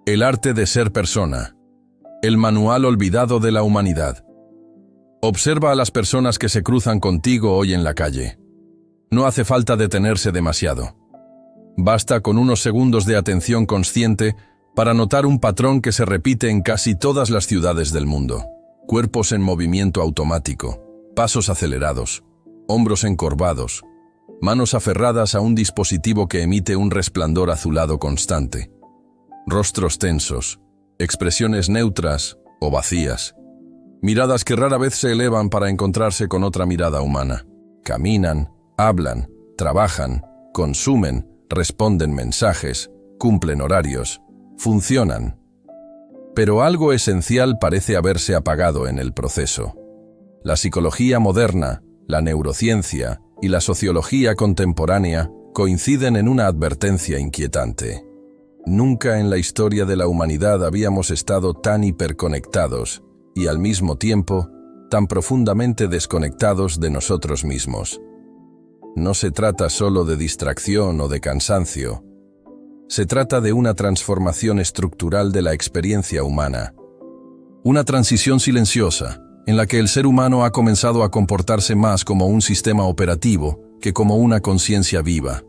El arte de ser persona. El manual olvidado de la humanidad. Observa a las personas que se cruzan contigo hoy en la calle. No hace falta detenerse demasiado. Basta con unos segundos de atención consciente para notar un patrón que se repite en casi todas las ciudades del mundo. Cuerpos en movimiento automático, pasos acelerados, hombros encorvados, manos aferradas a un dispositivo que emite un resplandor azulado constante. Rostros tensos, expresiones neutras o vacías. Miradas que rara vez se elevan para encontrarse con otra mirada humana. Caminan, hablan, trabajan, consumen, responden mensajes, cumplen horarios, funcionan. Pero algo esencial parece haberse apagado en el proceso. La psicología moderna, la neurociencia y la sociología contemporánea coinciden en una advertencia inquietante. Nunca en la historia de la humanidad habíamos estado tan hiperconectados y al mismo tiempo tan profundamente desconectados de nosotros mismos. No se trata solo de distracción o de cansancio. Se trata de una transformación estructural de la experiencia humana. Una transición silenciosa, en la que el ser humano ha comenzado a comportarse más como un sistema operativo que como una conciencia viva.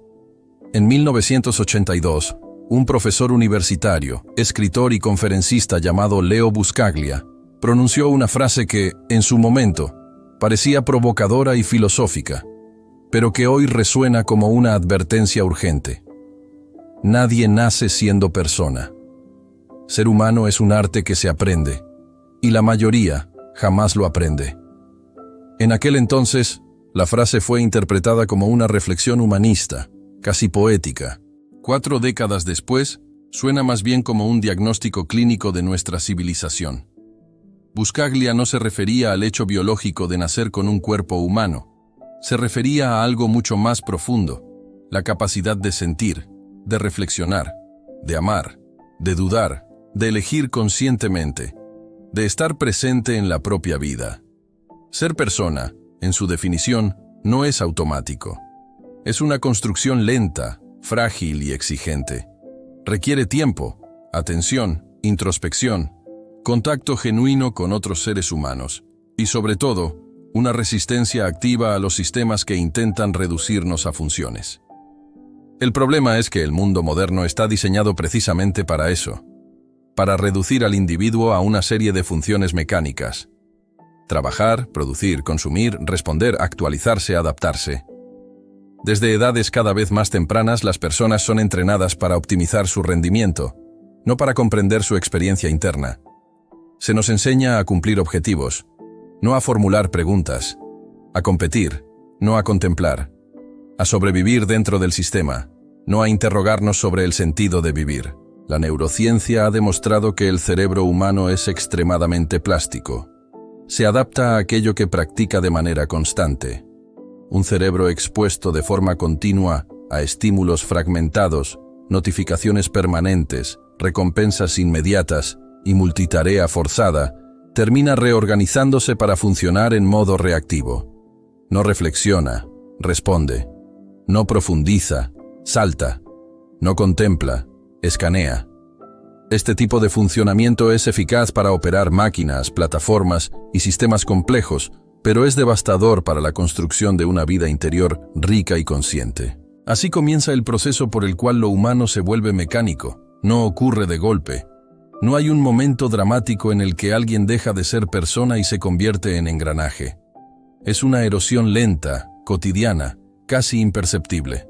En 1982, un profesor universitario, escritor y conferencista llamado Leo Buscaglia, pronunció una frase que, en su momento, parecía provocadora y filosófica, pero que hoy resuena como una advertencia urgente. Nadie nace siendo persona. Ser humano es un arte que se aprende, y la mayoría jamás lo aprende. En aquel entonces, la frase fue interpretada como una reflexión humanista, casi poética. 4 décadas después, suena más bien como un diagnóstico clínico de nuestra civilización. Buscaglia no se refería al hecho biológico de nacer con un cuerpo humano. Se refería a algo mucho más profundo, la capacidad de sentir, de reflexionar, de amar, de dudar, de elegir conscientemente, de estar presente en la propia vida. Ser persona, en su definición, no es automático. Es una construcción lenta, frágil y exigente. Requiere tiempo, atención, introspección, contacto genuino con otros seres humanos y, sobre todo, una resistencia activa a los sistemas que intentan reducirnos a funciones. El problema es que el mundo moderno está diseñado precisamente para eso, para reducir al individuo a una serie de funciones mecánicas. Trabajar, producir, consumir, responder, actualizarse, adaptarse. Desde edades cada vez más tempranas, las personas son entrenadas para optimizar su rendimiento, no para comprender su experiencia interna. Se nos enseña a cumplir objetivos, no a formular preguntas, a competir, no a contemplar, a sobrevivir dentro del sistema, no a interrogarnos sobre el sentido de vivir. La neurociencia ha demostrado que el cerebro humano es extremadamente plástico. Se adapta a aquello que practica de manera constante. Un cerebro expuesto de forma continua a estímulos fragmentados, notificaciones permanentes, recompensas inmediatas y multitarea forzada, termina reorganizándose para funcionar en modo reactivo. No reflexiona, responde. No profundiza, salta. No contempla, escanea. Este tipo de funcionamiento es eficaz para operar máquinas, plataformas y sistemas complejos, pero es devastador para la construcción de una vida interior rica y consciente. Así comienza el proceso por el cual lo humano se vuelve mecánico. No ocurre de golpe. No hay un momento dramático en el que alguien deja de ser persona y se convierte en engranaje. Es una erosión lenta, cotidiana, casi imperceptible.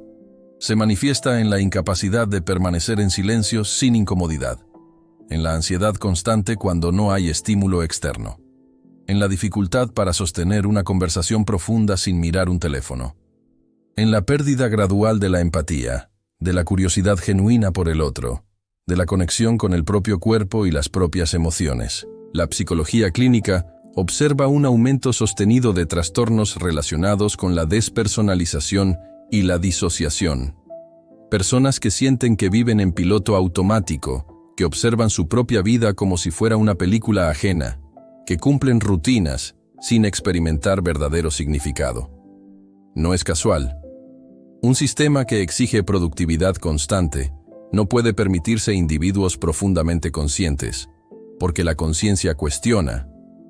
Se manifiesta en la incapacidad de permanecer en silencio sin incomodidad, en la ansiedad constante cuando no hay estímulo externo, en la dificultad para sostener una conversación profunda sin mirar un teléfono, en la pérdida gradual de la empatía, de la curiosidad genuina por el otro, de la conexión con el propio cuerpo y las propias emociones. La psicología clínica observa un aumento sostenido de trastornos relacionados con la despersonalización y la disociación. Personas que sienten que viven en piloto automático, que observan su propia vida como si fuera una película ajena, que cumplen rutinas sin experimentar verdadero significado. No es casual. Un sistema que exige productividad constante, No puede permitirse individuos profundamente conscientes, porque la conciencia cuestiona,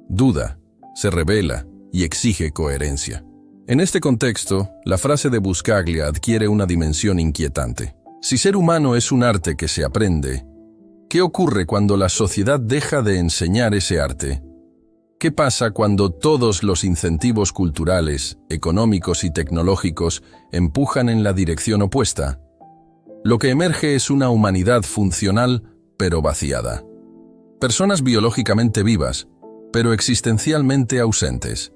duda, se revela y exige coherencia. En este contexto, la frase de Buscaglia adquiere una dimensión inquietante. Si ser humano es un arte que se aprende, ¿qué ocurre cuando la sociedad deja de enseñar ese arte? ¿Qué pasa cuando todos los incentivos culturales, económicos y tecnológicos empujan en la dirección opuesta? Lo que emerge es una humanidad funcional, pero vaciada. Personas biológicamente vivas, pero existencialmente ausentes.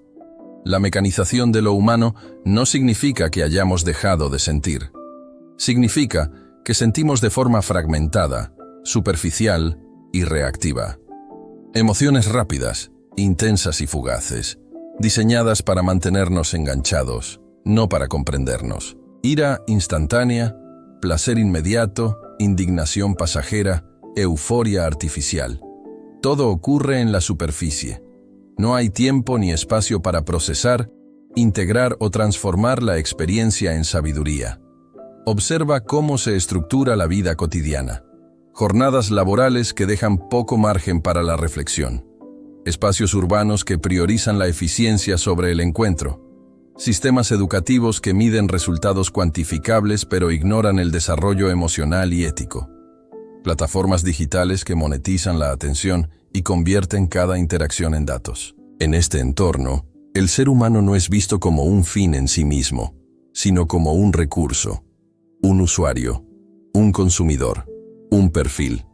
La mecanización de lo humano no significa que hayamos dejado de sentir. Significa que sentimos de forma fragmentada, superficial y reactiva. Emociones rápidas, intensas y fugaces, diseñadas para mantenernos enganchados, no para comprendernos. Ira instantánea, placer inmediato, indignación pasajera, euforia artificial. Todo ocurre en la superficie. No hay tiempo ni espacio para procesar, integrar o transformar la experiencia en sabiduría. Observa cómo se estructura la vida cotidiana. Jornadas laborales que dejan poco margen para la reflexión. Espacios urbanos que priorizan la eficiencia sobre el encuentro. Sistemas educativos que miden resultados cuantificables pero ignoran el desarrollo emocional y ético. Plataformas digitales que monetizan la atención y convierten cada interacción en datos. En este entorno, el ser humano no es visto como un fin en sí mismo, sino como un recurso, un usuario, un consumidor, un perfil.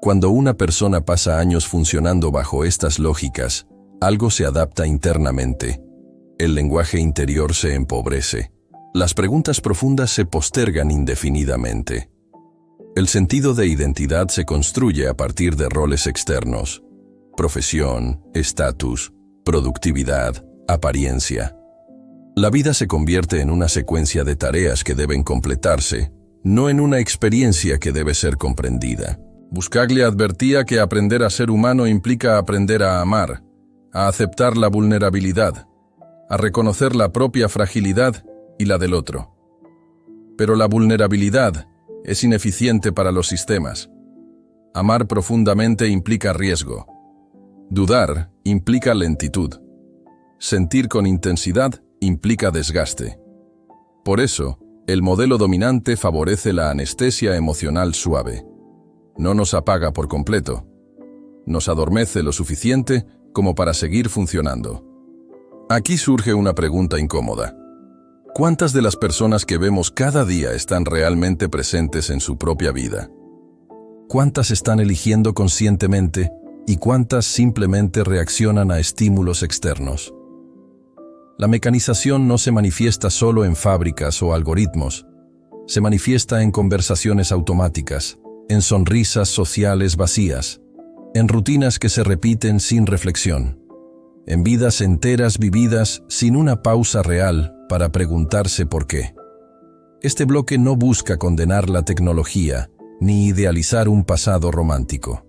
Cuando una persona pasa años funcionando bajo estas lógicas, algo se adapta internamente. El lenguaje interior se empobrece. Las preguntas profundas se postergan indefinidamente. El sentido de identidad se construye a partir de roles externos: profesión, estatus, productividad, apariencia. La vida se convierte en una secuencia de tareas que deben completarse, no en una experiencia que debe ser comprendida. Buscaglia advertía que aprender a ser humano implica aprender a amar, a aceptar la vulnerabilidad, a reconocer la propia fragilidad y la del otro. Pero la vulnerabilidad es ineficiente para los sistemas. Amar profundamente implica riesgo. Dudar implica lentitud. Sentir con intensidad implica desgaste. Por eso, el modelo dominante favorece la anestesia emocional suave. No nos apaga por completo. Nos adormece lo suficiente como para seguir funcionando. Aquí surge una pregunta incómoda. ¿Cuántas de las personas que vemos cada día están realmente presentes en su propia vida? ¿Cuántas están eligiendo conscientemente y cuántas simplemente reaccionan a estímulos externos? La mecanización no se manifiesta solo en fábricas o algoritmos. Se manifiesta en conversaciones automáticas, en sonrisas sociales vacías, en rutinas que se repiten sin reflexión, en vidas enteras vividas sin una pausa real para preguntarse por qué. Este bloque no busca condenar la tecnología ni idealizar un pasado romántico.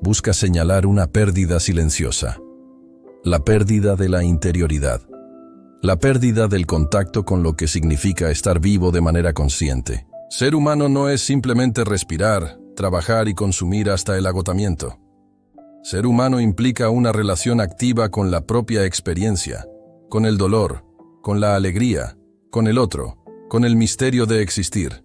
Busca señalar una pérdida silenciosa. La pérdida de la interioridad. La pérdida del contacto con lo que significa estar vivo de manera consciente. Ser humano no es simplemente respirar, trabajar y consumir hasta el agotamiento. Ser humano implica una relación activa con la propia experiencia, con el dolor, con la alegría, con el otro, con el misterio de existir.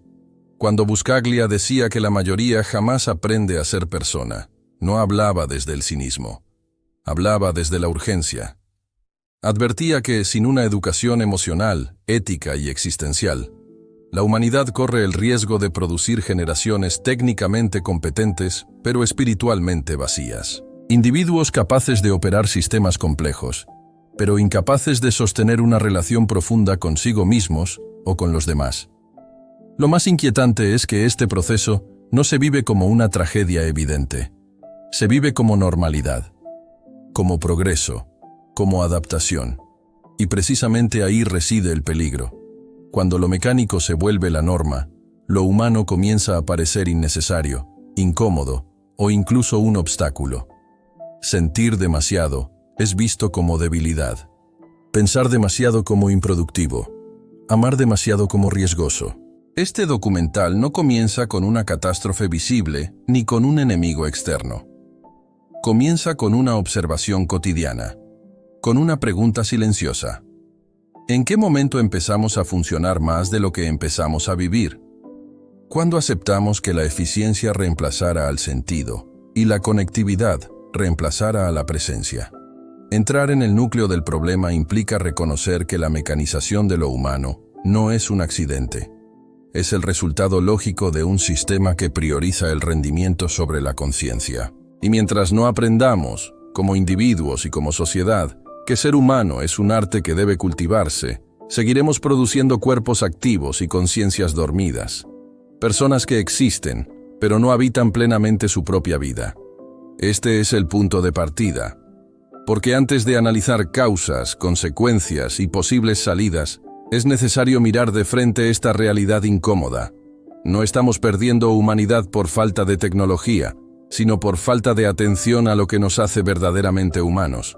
Cuando Buscaglia decía que la mayoría jamás aprende a ser persona, no hablaba desde el cinismo, hablaba desde la urgencia. Advertía que sin una educación emocional, ética y existencial, la humanidad corre el riesgo de producir generaciones técnicamente competentes, pero espiritualmente vacías. Individuos capaces de operar sistemas complejos, pero incapaces de sostener una relación profunda consigo mismos o con los demás. Lo más inquietante es que este proceso no se vive como una tragedia evidente. Se vive como normalidad, como progreso, como adaptación. Y precisamente ahí reside el peligro. Cuando lo mecánico se vuelve la norma, lo humano comienza a parecer innecesario, incómodo o incluso un obstáculo. Sentir demasiado es visto como debilidad. Pensar demasiado como improductivo. Amar demasiado como riesgoso. Este documental no comienza con una catástrofe visible ni con un enemigo externo. Comienza con una observación cotidiana, con una pregunta silenciosa. ¿En qué momento empezamos a funcionar más de lo que empezamos a vivir? ¿Cuándo aceptamos que la eficiencia reemplazara al sentido y la conectividad reemplazara a la presencia? Entrar en el núcleo del problema implica reconocer que la mecanización de lo humano no es un accidente. Es el resultado lógico de un sistema que prioriza el rendimiento sobre la conciencia. Y mientras no aprendamos, como individuos y como sociedad, que ser humano es un arte que debe cultivarse, seguiremos produciendo cuerpos activos y conciencias dormidas. Personas que existen, pero no habitan plenamente su propia vida. Este es el punto de partida. Porque antes de analizar causas, consecuencias y posibles salidas, es necesario mirar de frente esta realidad incómoda. No estamos perdiendo humanidad por falta de tecnología, sino por falta de atención a lo que nos hace verdaderamente humanos.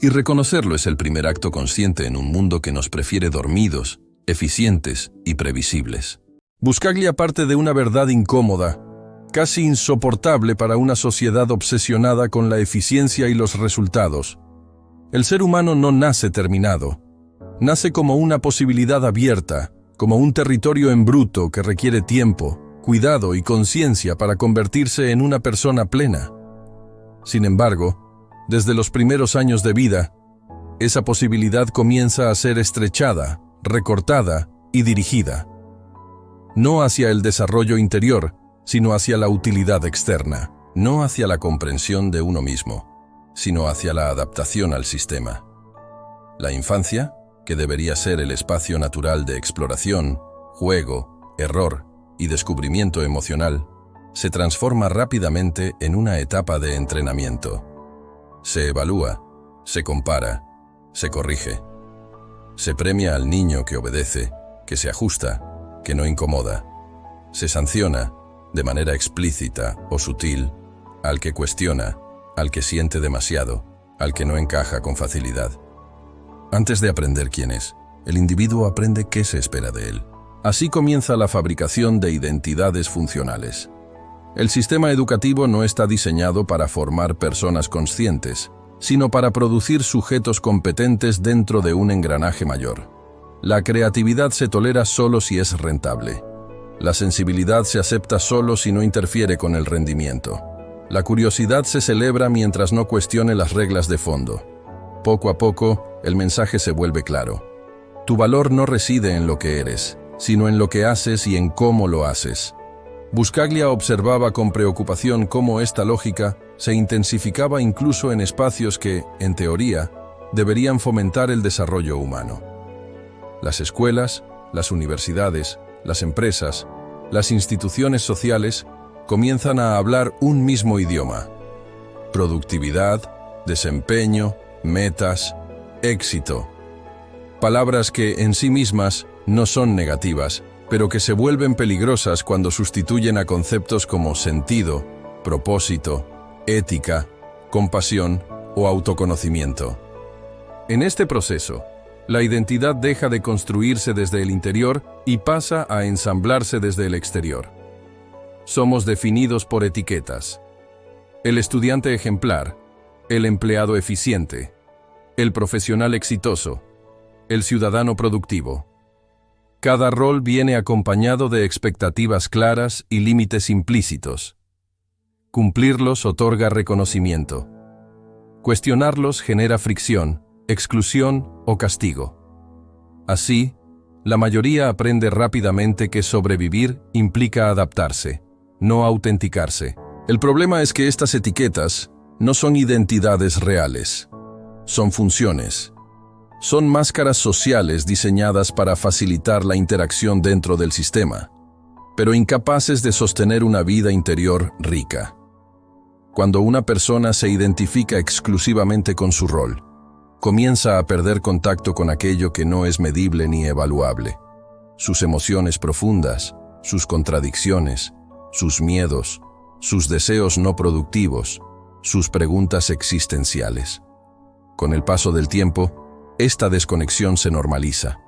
Y reconocerlo es el primer acto consciente en un mundo que nos prefiere dormidos, eficientes y previsibles. Buscaglia parte de una verdad incómoda, casi insoportable para una sociedad obsesionada con la eficiencia y los resultados. El ser humano no nace terminado. Nace como una posibilidad abierta, como un territorio en bruto que requiere tiempo, cuidado y conciencia para convertirse en una persona plena. Sin embargo, desde los primeros años de vida, esa posibilidad comienza a ser estrechada, recortada y dirigida. No hacia el desarrollo interior, sino hacia la utilidad externa. No hacia la comprensión de uno mismo, sino hacia la adaptación al sistema. La infancia, que debería ser el espacio natural de exploración, juego, error y descubrimiento emocional, se transforma rápidamente en una etapa de entrenamiento. Se evalúa, se compara, se corrige. Se premia al niño que obedece, que se ajusta, que no incomoda. Se sanciona, de manera explícita o sutil, al que cuestiona, al que siente demasiado, al que no encaja con facilidad. Antes de aprender quién es, el individuo aprende qué se espera de él. Así comienza la fabricación de identidades funcionales. El sistema educativo no está diseñado para formar personas conscientes, sino para producir sujetos competentes dentro de un engranaje mayor. La creatividad se tolera solo si es rentable. La sensibilidad se acepta solo si no interfiere con el rendimiento. La curiosidad se celebra mientras no cuestione las reglas de fondo. Poco a poco, el mensaje se vuelve claro. Tu valor no reside en lo que eres, sino en lo que haces y en cómo lo haces. Buscaglia observaba con preocupación cómo esta lógica se intensificaba incluso en espacios que, en teoría, deberían fomentar el desarrollo humano. Las escuelas, las universidades, las empresas, las instituciones sociales comienzan a hablar un mismo idioma. Productividad, desempeño, metas, éxito. Palabras que en sí mismas no son negativas, pero que se vuelven peligrosas cuando sustituyen a conceptos como sentido, propósito, ética, compasión o autoconocimiento. En este proceso, la identidad deja de construirse desde el interior y pasa a ensamblarse desde el exterior. Somos definidos por etiquetas. El estudiante ejemplar, el empleado eficiente, el profesional exitoso, el ciudadano productivo. Cada rol viene acompañado de expectativas claras y límites implícitos. Cumplirlos otorga reconocimiento. Cuestionarlos genera fricción, exclusión o castigo. Así, la mayoría aprende rápidamente que sobrevivir implica adaptarse, no autenticarse. El problema es que estas etiquetas no son identidades reales. Son funciones. Son máscaras sociales diseñadas para facilitar la interacción dentro del sistema, pero incapaces de sostener una vida interior rica. Cuando una persona se identifica exclusivamente con su rol, comienza a perder contacto con aquello que no es medible ni evaluable. Sus emociones profundas, sus contradicciones, sus miedos, sus deseos no productivos, sus preguntas existenciales. Con el paso del tiempo, esta desconexión se normaliza.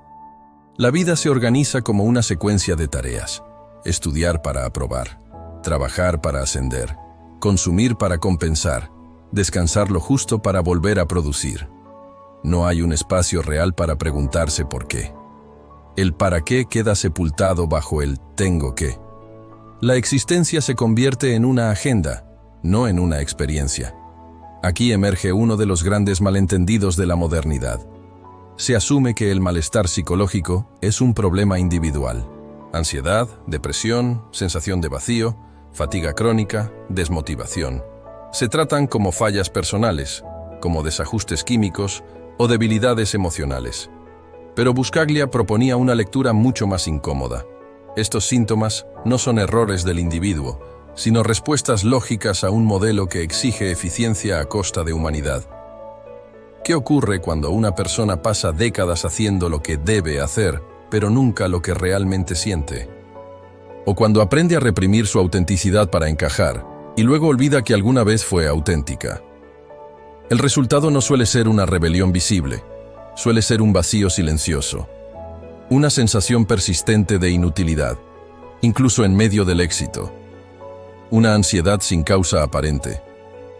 La vida se organiza como una secuencia de tareas. Estudiar para aprobar, trabajar para ascender, consumir para compensar, descansar lo justo para volver a producir. No hay un espacio real para preguntarse por qué. El para qué queda sepultado bajo el tengo que. La existencia se convierte en una agenda, no en una experiencia. Aquí emerge uno de los grandes malentendidos de la modernidad. Se asume que el malestar psicológico es un problema individual. Ansiedad, depresión, sensación de vacío, fatiga crónica, desmotivación. Se tratan como fallas personales, como desajustes químicos o debilidades emocionales. Pero Buscaglia proponía una lectura mucho más incómoda. Estos síntomas no son errores del individuo, sino respuestas lógicas a un modelo que exige eficiencia a costa de humanidad. ¿Qué ocurre cuando una persona pasa décadas haciendo lo que debe hacer, pero nunca lo que realmente siente? O cuando aprende a reprimir su autenticidad para encajar, y luego olvida que alguna vez fue auténtica. El resultado no suele ser una rebelión visible, suele ser un vacío silencioso, una sensación persistente de inutilidad, incluso en medio del éxito, una ansiedad sin causa aparente,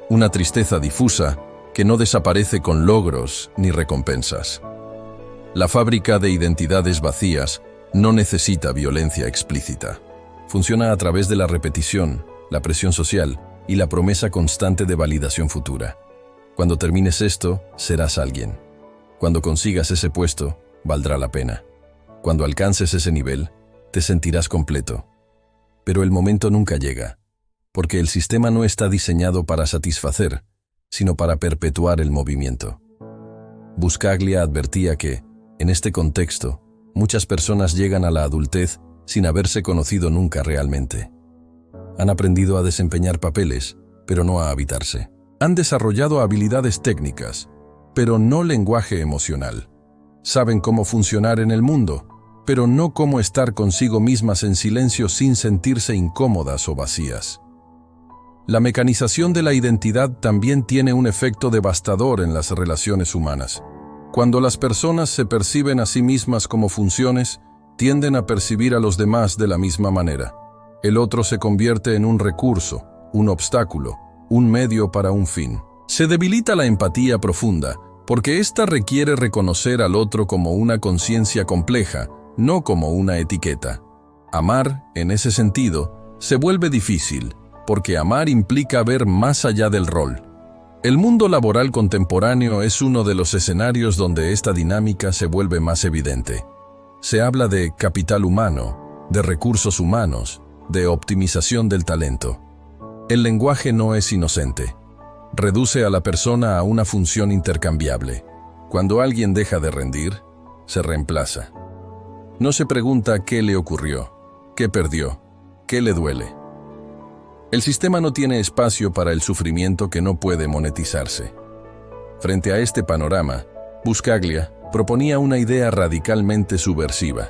una tristeza difusa que no desaparece con logros ni recompensas. La fábrica de identidades vacías no necesita violencia explícita. Funciona a través de la repetición, la presión social y la promesa constante de validación futura. Cuando termines esto, serás alguien. Cuando consigas ese puesto, valdrá la pena. Cuando alcances ese nivel, te sentirás completo. Pero el momento nunca llega, porque el sistema no está diseñado para satisfacer, sino para perpetuar el movimiento. Buscaglia advertía que, en este contexto, muchas personas llegan a la adultez sin haberse conocido nunca realmente. Han aprendido a desempeñar papeles, pero no a habitarse. Han desarrollado habilidades técnicas, pero no lenguaje emocional. Saben cómo funcionar en el mundo, pero no cómo estar consigo mismas en silencio sin sentirse incómodas o vacías. La mecanización de la identidad también tiene un efecto devastador en las relaciones humanas. Cuando las personas se perciben a sí mismas como funciones, tienden a percibir a los demás de la misma manera. El otro se convierte en un recurso, un obstáculo, un medio para un fin. Se debilita la empatía profunda, porque ésta requiere reconocer al otro como una conciencia compleja, no como una etiqueta. Amar, en ese sentido, se vuelve difícil, porque amar implica ver más allá del rol. El mundo laboral contemporáneo es uno de los escenarios donde esta dinámica se vuelve más evidente. Se habla de capital humano, de recursos humanos, de optimización del talento. El lenguaje no es inocente. Reduce a la persona a una función intercambiable. Cuando alguien deja de rendir, se reemplaza. No se pregunta qué le ocurrió, qué perdió, qué le duele. El sistema no tiene espacio para el sufrimiento que no puede monetizarse. Frente a este panorama, Buscaglia proponía una idea radicalmente subversiva.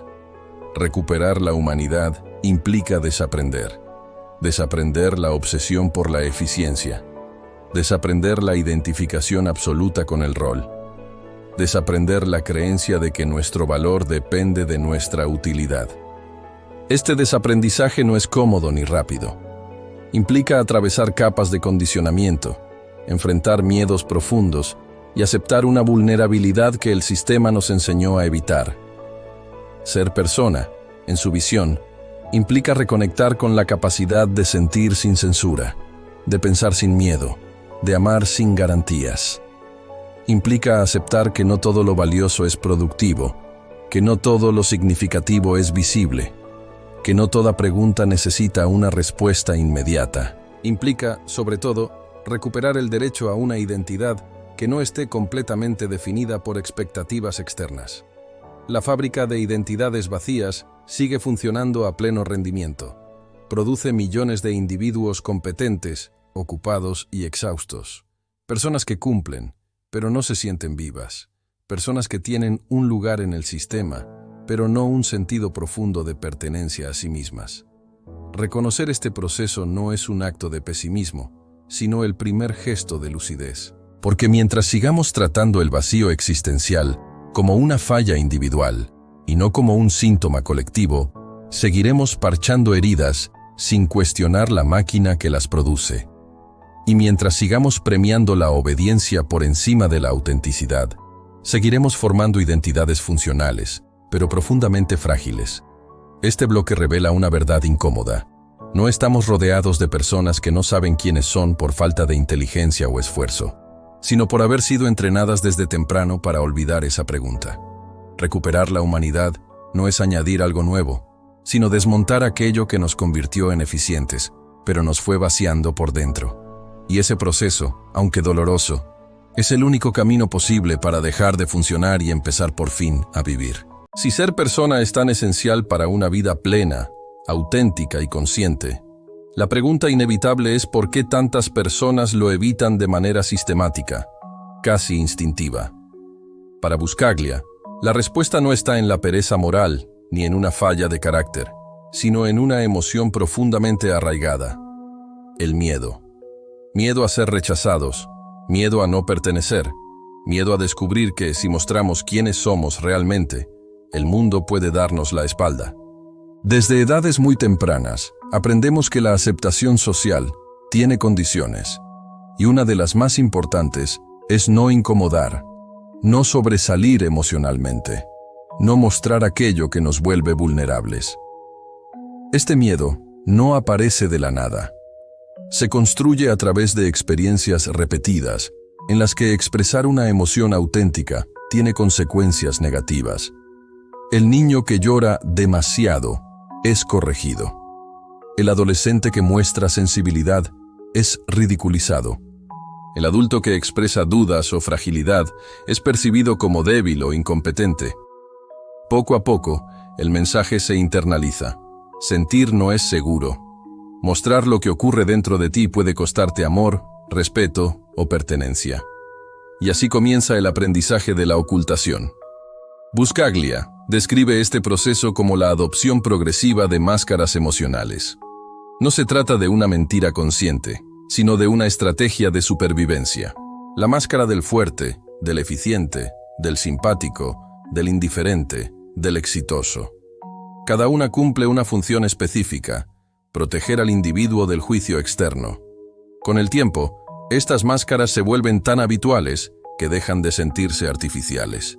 Recuperar la humanidad implica desaprender. Desaprender la obsesión por la eficiencia. Desaprender la identificación absoluta con el rol. Desaprender la creencia de que nuestro valor depende de nuestra utilidad. Este desaprendizaje no es cómodo ni rápido. Implica atravesar capas de condicionamiento, enfrentar miedos profundos y aceptar una vulnerabilidad que el sistema nos enseñó a evitar. Ser persona, en su visión, implica reconectar con la capacidad de sentir sin censura, de pensar sin miedo, de amar sin garantías. Implica aceptar que no todo lo valioso es productivo, que no todo lo significativo es visible, que no toda pregunta necesita una respuesta inmediata. Implica, sobre todo, recuperar el derecho a una identidad que no esté completamente definida por expectativas externas. La fábrica de identidades vacías sigue funcionando a pleno rendimiento. Produce millones de individuos competentes, ocupados y exhaustos. Personas que cumplen, pero no se sienten vivas. Personas que tienen un lugar en el sistema, pero no un sentido profundo de pertenencia a sí mismas. Reconocer este proceso no es un acto de pesimismo, sino el primer gesto de lucidez. Porque mientras sigamos tratando el vacío existencial como una falla individual, y no como un síntoma colectivo, seguiremos parchando heridas sin cuestionar la máquina que las produce. Y mientras sigamos premiando la obediencia por encima de la autenticidad, seguiremos formando identidades funcionales, pero profundamente frágiles. Este bloque revela una verdad incómoda. No estamos rodeados de personas que no saben quiénes son por falta de inteligencia o esfuerzo, sino por haber sido entrenadas desde temprano para olvidar esa pregunta. Recuperar la humanidad no es añadir algo nuevo, sino desmontar aquello que nos convirtió en eficientes, pero nos fue vaciando por dentro. Y ese proceso, aunque doloroso, es el único camino posible para dejar de funcionar y empezar por fin a vivir. Si ser persona es tan esencial para una vida plena, auténtica y consciente, la pregunta inevitable es por qué tantas personas lo evitan de manera sistemática, casi instintiva. Para Buscaglia, la respuesta no está en la pereza moral ni en una falla de carácter, sino en una emoción profundamente arraigada: el miedo. Miedo a ser rechazados, miedo a no pertenecer, miedo a descubrir que si mostramos quiénes somos realmente, el mundo puede darnos la espalda. Desde edades muy tempranas, aprendemos que la aceptación social tiene condiciones, y una de las más importantes es no incomodar, no sobresalir emocionalmente, no mostrar aquello que nos vuelve vulnerables. Este miedo no aparece de la nada. Se construye a través de experiencias repetidas, en las que expresar una emoción auténtica tiene consecuencias negativas. El niño que llora demasiado es corregido. El adolescente que muestra sensibilidad es ridiculizado. El adulto que expresa dudas o fragilidad es percibido como débil o incompetente. Poco a poco, el mensaje se internaliza. Sentir no es seguro. Mostrar lo que ocurre dentro de ti puede costarte amor, respeto o pertenencia. Y así comienza el aprendizaje de la ocultación. Buscaglia describe este proceso como la adopción progresiva de máscaras emocionales. No se trata de una mentira consciente, sino de una estrategia de supervivencia. La máscara del fuerte, del eficiente, del simpático, del indiferente, del exitoso. Cada una cumple una función específica: proteger al individuo del juicio externo. Con el tiempo, estas máscaras se vuelven tan habituales que dejan de sentirse artificiales.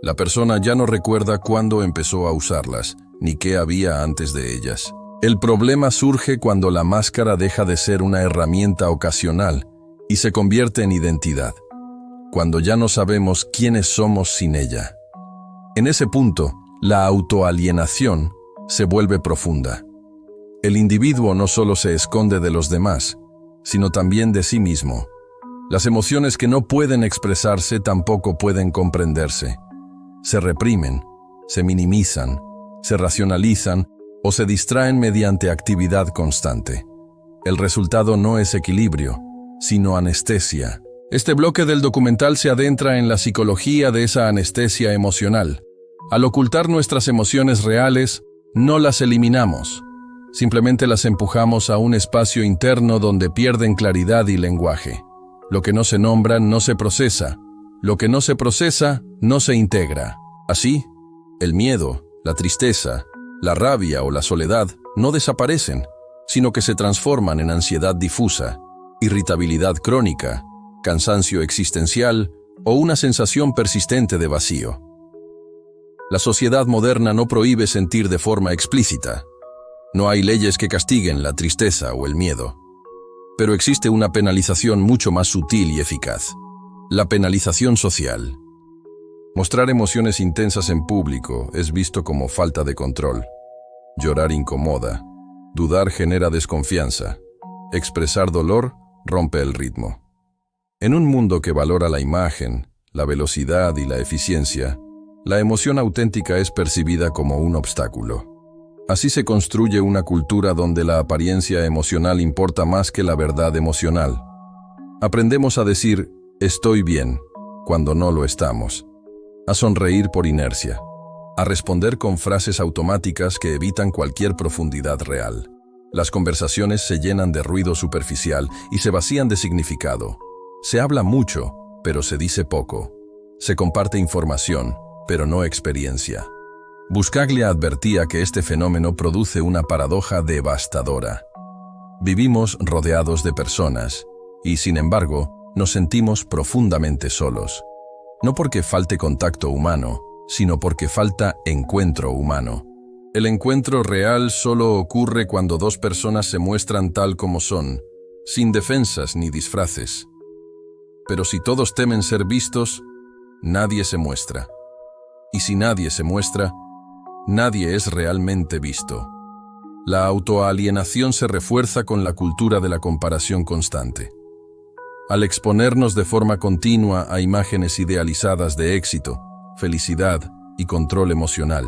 La persona ya no recuerda cuándo empezó a usarlas, ni qué había antes de ellas. El problema surge cuando la máscara deja de ser una herramienta ocasional y se convierte en identidad, cuando ya no sabemos quiénes somos sin ella. En ese punto, la autoalienación se vuelve profunda. El individuo no solo se esconde de los demás, sino también de sí mismo. Las emociones que no pueden expresarse tampoco pueden comprenderse. Se reprimen, se minimizan, se racionalizan o se distraen mediante actividad constante. El resultado no es equilibrio, sino anestesia. Este bloque del documental se adentra en la psicología de esa anestesia emocional. Al ocultar nuestras emociones reales, no las eliminamos. Simplemente las empujamos a un espacio interno donde pierden claridad y lenguaje. Lo que no se nombra no se procesa. Lo que no se procesa no se integra. Así, el miedo, la tristeza, la rabia o la soledad no desaparecen, sino que se transforman en ansiedad difusa, irritabilidad crónica, cansancio existencial o una sensación persistente de vacío. La sociedad moderna no prohíbe sentir de forma explícita. No hay leyes que castiguen la tristeza o el miedo. Pero existe una penalización mucho más sutil y eficaz: la penalización social. Mostrar emociones intensas en público es visto como falta de control. Llorar incomoda. Dudar genera desconfianza. Expresar dolor rompe el ritmo. En un mundo que valora la imagen, la velocidad y la eficiencia, la emoción auténtica es percibida como un obstáculo. Así se construye una cultura donde la apariencia emocional importa más que la verdad emocional. Aprendemos a decir «estoy bien» cuando no lo estamos, a sonreír por inercia, a responder con frases automáticas que evitan cualquier profundidad real. Las conversaciones se llenan de ruido superficial y se vacían de significado. Se habla mucho, pero se dice poco. Se comparte información, pero no experiencia. Buscaglia advertía que este fenómeno produce una paradoja devastadora. Vivimos rodeados de personas y, sin embargo, nos sentimos profundamente solos. No porque falte contacto humano, sino porque falta encuentro humano. El encuentro real solo ocurre cuando dos personas se muestran tal como son, sin defensas ni disfraces. Pero si todos temen ser vistos, nadie se muestra. Y si nadie se muestra, nadie es realmente visto. La autoalienación se refuerza con la cultura de la comparación constante. Al exponernos de forma continua a imágenes idealizadas de éxito, felicidad y control emocional,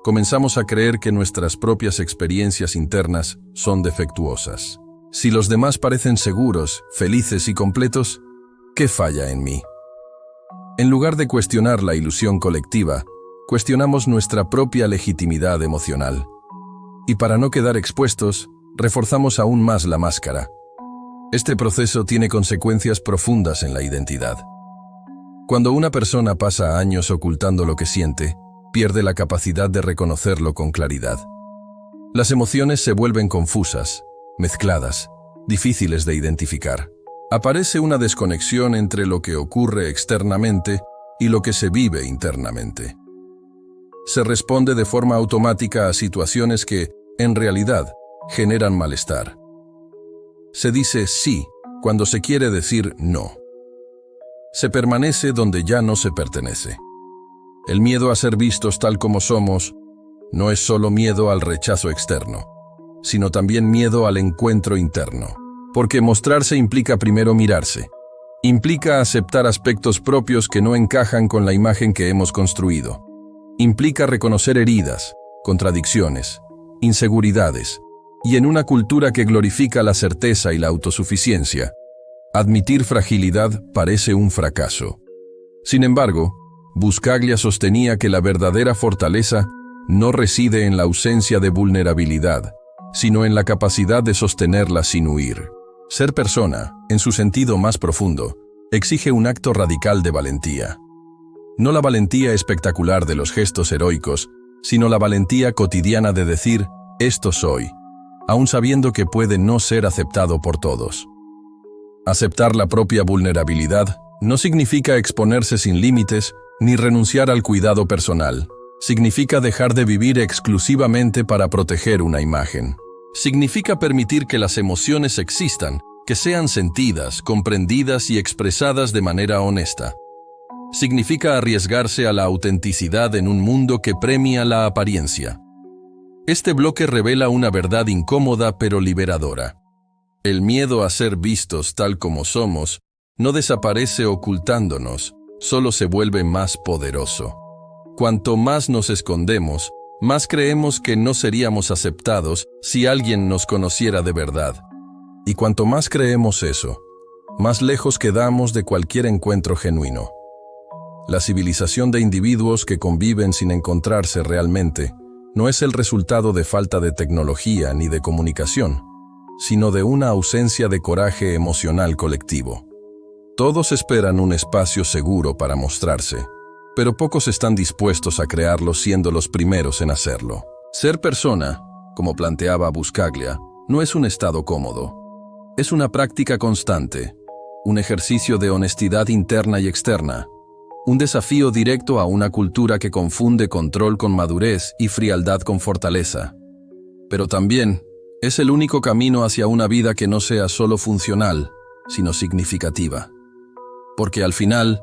comenzamos a creer que nuestras propias experiencias internas son defectuosas. Si los demás parecen seguros, felices y completos, ¿qué falla en mí? En lugar de cuestionar la ilusión colectiva, cuestionamos nuestra propia legitimidad emocional. Y para no quedar expuestos, reforzamos aún más la máscara. Este proceso tiene consecuencias profundas en la identidad. Cuando una persona pasa años ocultando lo que siente, pierde la capacidad de reconocerlo con claridad. Las emociones se vuelven confusas, mezcladas, difíciles de identificar. Aparece una desconexión entre lo que ocurre externamente y lo que se vive internamente. Se responde de forma automática a situaciones que, en realidad, generan malestar. Se dice sí cuando se quiere decir no. Se permanece donde ya no se pertenece. El miedo a ser vistos tal como somos no es solo miedo al rechazo externo, sino también miedo al encuentro interno. Porque mostrarse implica primero mirarse. Implica aceptar aspectos propios que no encajan con la imagen que hemos construido. Implica reconocer heridas, contradicciones, inseguridades, y en una cultura que glorifica la certeza y la autosuficiencia, admitir fragilidad parece un fracaso. Sin embargo, Buscaglia sostenía que la verdadera fortaleza no reside en la ausencia de vulnerabilidad, sino en la capacidad de sostenerla sin huir. Ser persona, en su sentido más profundo, exige un acto radical de valentía. No la valentía espectacular de los gestos heroicos, sino la valentía cotidiana de decir, esto soy, aun sabiendo que puede no ser aceptado por todos. Aceptar la propia vulnerabilidad no significa exponerse sin límites ni renunciar al cuidado personal. Significa dejar de vivir exclusivamente para proteger una imagen. Significa permitir que las emociones existan, que sean sentidas, comprendidas y expresadas de manera honesta. Significa arriesgarse a la autenticidad en un mundo que premia la apariencia. Este bloque revela una verdad incómoda pero liberadora. El miedo a ser vistos tal como somos no desaparece ocultándonos, solo se vuelve más poderoso. Cuanto más nos escondemos, más creemos que no seríamos aceptados si alguien nos conociera de verdad. Y cuanto más creemos eso, más lejos quedamos de cualquier encuentro genuino. La civilización de individuos que conviven sin encontrarse realmente no es el resultado de falta de tecnología ni de comunicación, sino de una ausencia de coraje emocional colectivo. Todos esperan un espacio seguro para mostrarse, pero pocos están dispuestos a crearlo siendo los primeros en hacerlo. Ser persona, como planteaba Buscaglia, no es un estado cómodo. Es una práctica constante, un ejercicio de honestidad interna y externa, un desafío directo a una cultura que confunde control con madurez y frialdad con fortaleza. Pero también es el único camino hacia una vida que no sea solo funcional, sino significativa. Porque al final,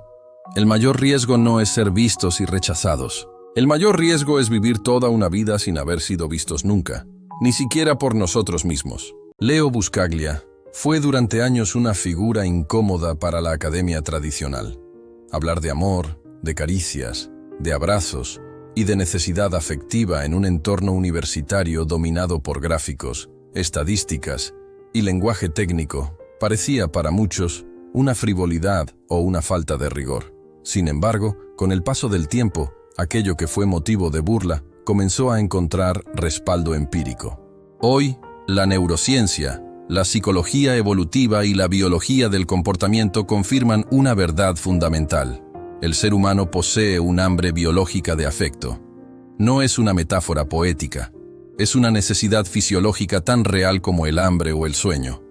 el mayor riesgo no es ser vistos y rechazados. El mayor riesgo es vivir toda una vida sin haber sido vistos nunca, ni siquiera por nosotros mismos. Leo Buscaglia fue durante años una figura incómoda para la academia tradicional. Hablar de amor, de caricias, de abrazos y de necesidad afectiva en un entorno universitario dominado por gráficos, estadísticas y lenguaje técnico parecía para muchos una frivolidad o una falta de rigor. Sin embargo, con el paso del tiempo, aquello que fue motivo de burla comenzó a encontrar respaldo empírico. Hoy, la neurociencia, la psicología evolutiva y la biología del comportamiento confirman una verdad fundamental. El ser humano posee un hambre biológica de afecto. no es una metáfora poética, es una necesidad fisiológica tan real como el hambre o el sueño.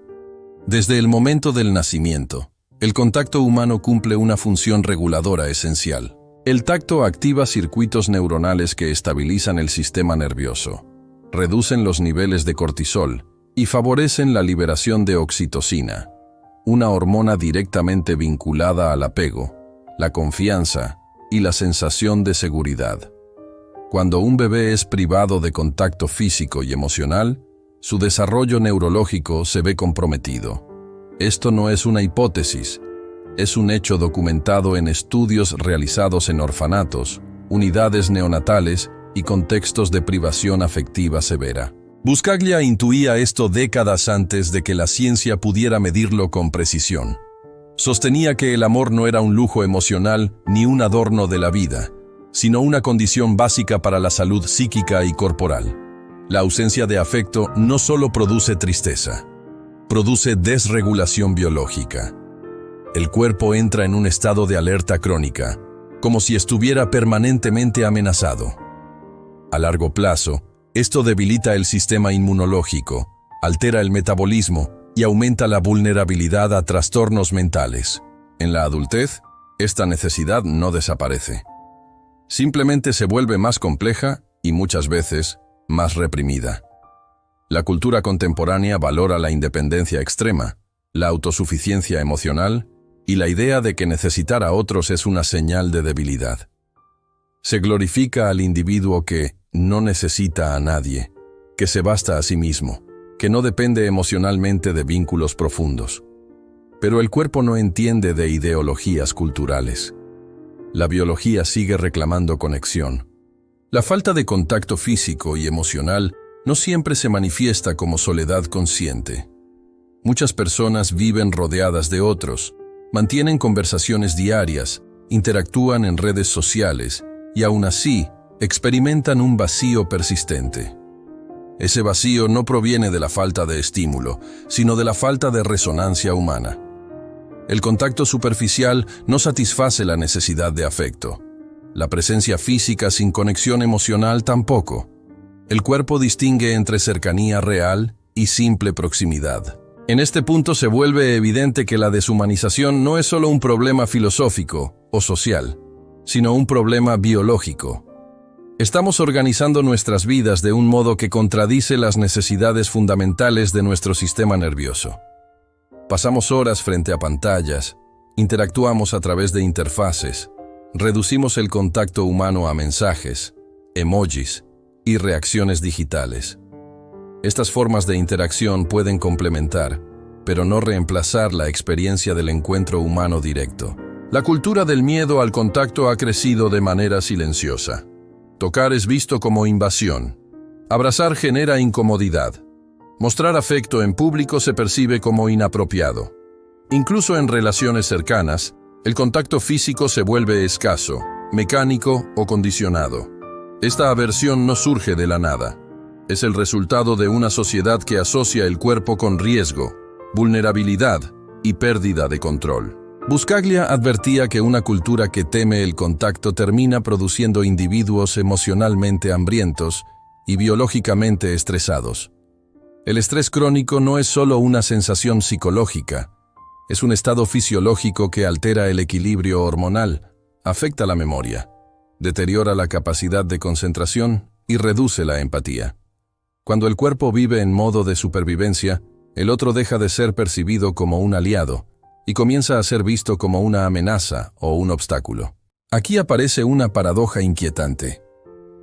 Desde el momento del nacimiento, el contacto humano cumple una función reguladora esencial. El tacto activa circuitos neuronales que estabilizan el sistema nervioso, reducen los niveles de cortisol y favorecen la liberación de oxitocina, una hormona directamente vinculada al apego, la confianza y la sensación de seguridad. Cuando un bebé es privado de contacto físico y emocional, su desarrollo neurológico se ve comprometido. Esto no es una hipótesis, es un hecho documentado en estudios realizados en orfanatos, unidades neonatales y contextos de privación afectiva severa. Buscaglia intuía esto décadas antes de que la ciencia pudiera medirlo con precisión. Sostenía que el amor no era un lujo emocional ni un adorno de la vida, sino una condición básica para la salud psíquica y corporal. La ausencia de afecto no solo produce tristeza, produce desregulación biológica. El cuerpo entra en un estado de alerta crónica, como si estuviera permanentemente amenazado. A largo plazo, esto debilita el sistema inmunológico, altera el metabolismo y aumenta la vulnerabilidad a trastornos mentales. En la adultez, esta necesidad no desaparece. Simplemente se vuelve más compleja y muchas veces más reprimida. La cultura contemporánea valora la independencia extrema, la autosuficiencia emocional y la idea de que necesitar a otros es una señal de debilidad. Se glorifica al individuo que no necesita a nadie, que se basta a sí mismo, que no depende emocionalmente de vínculos profundos. Pero el cuerpo no entiende de ideologías culturales. La biología sigue reclamando conexión. La falta de contacto físico y emocional no siempre se manifiesta como soledad consciente. Muchas personas viven rodeadas de otros, mantienen conversaciones diarias, interactúan en redes sociales y aún así experimentan un vacío persistente. Ese vacío no proviene de la falta de estímulo, sino de la falta de resonancia humana. El contacto superficial no satisface la necesidad de afecto. La presencia física sin conexión emocional tampoco. El cuerpo distingue entre cercanía real y simple proximidad. En este punto se vuelve evidente que la deshumanización no es solo un problema filosófico o social, sino un problema biológico. Estamos organizando nuestras vidas de un modo que contradice las necesidades fundamentales de nuestro sistema nervioso. Pasamos horas frente a pantallas, interactuamos a través de interfaces, reducimos el contacto humano a mensajes, emojis y reacciones digitales. Estas formas de interacción pueden complementar, pero no reemplazar la experiencia del encuentro humano directo. La cultura del miedo al contacto ha crecido de manera silenciosa. Tocar es visto como invasión. Abrazar genera incomodidad. Mostrar afecto en público se percibe como inapropiado. Incluso en relaciones cercanas, el contacto físico se vuelve escaso, mecánico o condicionado. Esta aversión no surge de la nada. Es el resultado de una sociedad que asocia el cuerpo con riesgo, vulnerabilidad y pérdida de control. Buscaglia advertía que una cultura que teme el contacto termina produciendo individuos emocionalmente hambrientos y biológicamente estresados. El estrés crónico no es solo una sensación psicológica, es un estado fisiológico que altera el equilibrio hormonal, afecta la memoria, deteriora la capacidad de concentración y reduce la empatía. Cuando el cuerpo vive en modo de supervivencia, el otro deja de ser percibido como un aliado y comienza a ser visto como una amenaza o un obstáculo. Aquí aparece una paradoja inquietante.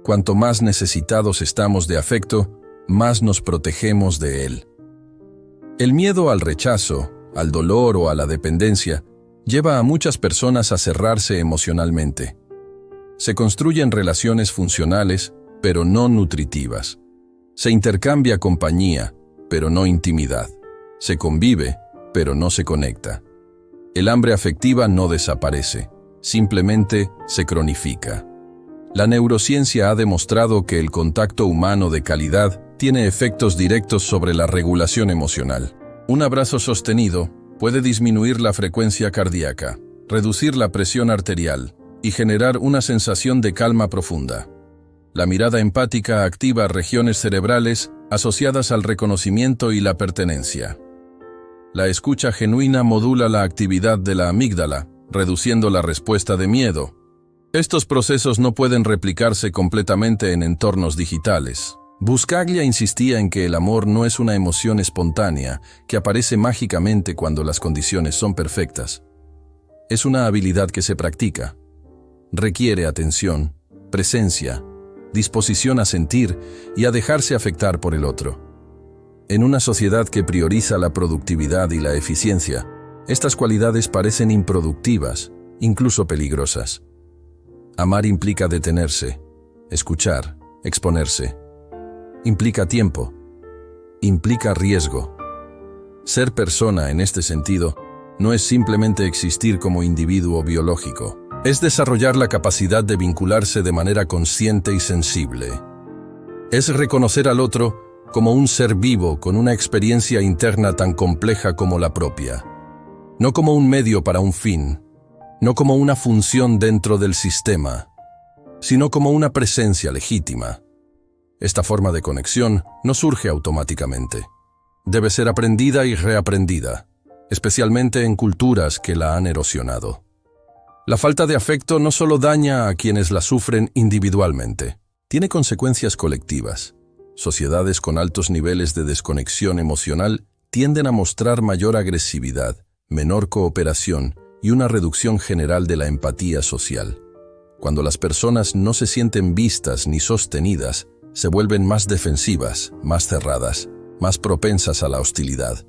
Cuanto más necesitados estamos de afecto, más nos protegemos de él. El miedo al rechazo, al dolor o a la dependencia lleva a muchas personas a cerrarse emocionalmente. Se construyen relaciones funcionales, pero no nutritivas. Se intercambia compañía, pero no intimidad. Se convive, pero no se conecta. El hambre afectiva no desaparece, simplemente se cronifica. La neurociencia ha demostrado que el contacto humano de calidad tiene efectos directos sobre la regulación emocional. Un abrazo sostenido puede disminuir la frecuencia cardíaca, reducir la presión arterial y generar una sensación de calma profunda. La mirada empática activa regiones cerebrales asociadas al reconocimiento y la pertenencia. La escucha genuina modula la actividad de la amígdala, reduciendo la respuesta de miedo. Estos procesos no pueden replicarse completamente en entornos digitales. Buscaglia insistía en que el amor no es una emoción espontánea que aparece mágicamente cuando las condiciones son perfectas. Es una habilidad que se practica. Requiere atención, presencia, disposición a sentir y a dejarse afectar por el otro. En una sociedad que prioriza la productividad y la eficiencia, estas cualidades parecen improductivas, incluso peligrosas. Amar implica detenerse, escuchar, exponerse. Implica tiempo, implica riesgo. Ser persona, en este sentido, no es simplemente existir como individuo biológico. Es desarrollar la capacidad de vincularse de manera consciente y sensible. Es reconocer al otro como un ser vivo con una experiencia interna tan compleja como la propia. No como un medio para un fin, no como una función dentro del sistema, sino como una presencia legítima. Esta forma de conexión no surge automáticamente. Debe ser aprendida y reaprendida, especialmente en culturas que la han erosionado. La falta de afecto no solo daña a quienes la sufren individualmente, tiene consecuencias colectivas. Sociedades con altos niveles de desconexión emocional tienden a mostrar mayor agresividad, menor cooperación y una reducción general de la empatía social. Cuando las personas no se sienten vistas ni sostenidas, se vuelven más defensivas, más cerradas, más propensas a la hostilidad.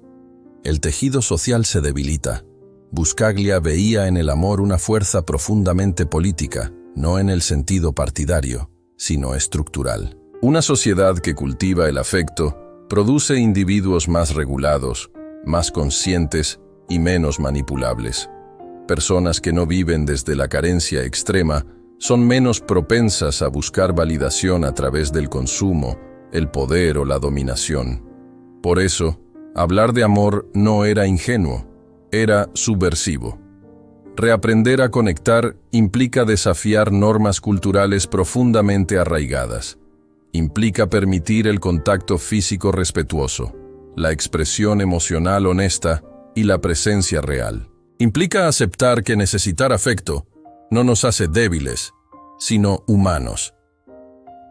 El tejido social se debilita. Buscaglia veía en el amor una fuerza profundamente política, no en el sentido partidario, sino estructural. Una sociedad que cultiva el afecto produce individuos más regulados, más conscientes y menos manipulables. Personas que no viven desde la carencia extrema son menos propensas a buscar validación a través del consumo, el poder o la dominación. Por eso, hablar de amor no era ingenuo, era subversivo. Reaprender a conectar implica desafiar normas culturales profundamente arraigadas. Implica permitir el contacto físico respetuoso, la expresión emocional honesta y la presencia real. Implica aceptar que necesitar afecto no nos hace débiles, sino humanos.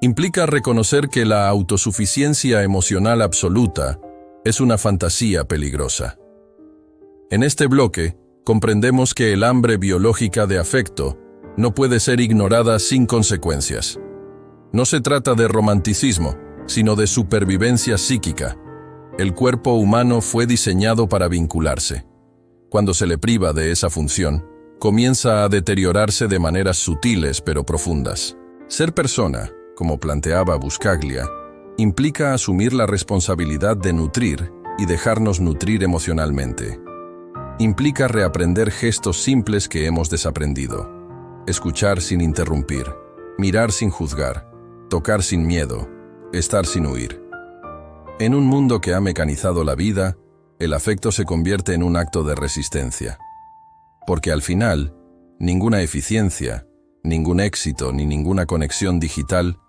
Implica reconocer que la autosuficiencia emocional absoluta es una fantasía peligrosa. En este bloque, comprendemos que el hambre biológica de afecto no puede ser ignorada sin consecuencias. No se trata de romanticismo, sino de supervivencia psíquica. El cuerpo humano fue diseñado para vincularse. Cuando se le priva de esa función, comienza a deteriorarse de maneras sutiles pero profundas. Ser persona, como planteaba Buscaglia, implica asumir la responsabilidad de nutrir y dejarnos nutrir emocionalmente. Implica reaprender gestos simples que hemos desaprendido. Escuchar sin interrumpir, mirar sin juzgar, tocar sin miedo, estar sin huir. En un mundo que ha mecanizado la vida, el afecto se convierte en un acto de resistencia. Porque al final, ninguna eficiencia, ningún éxito ni ninguna conexión digital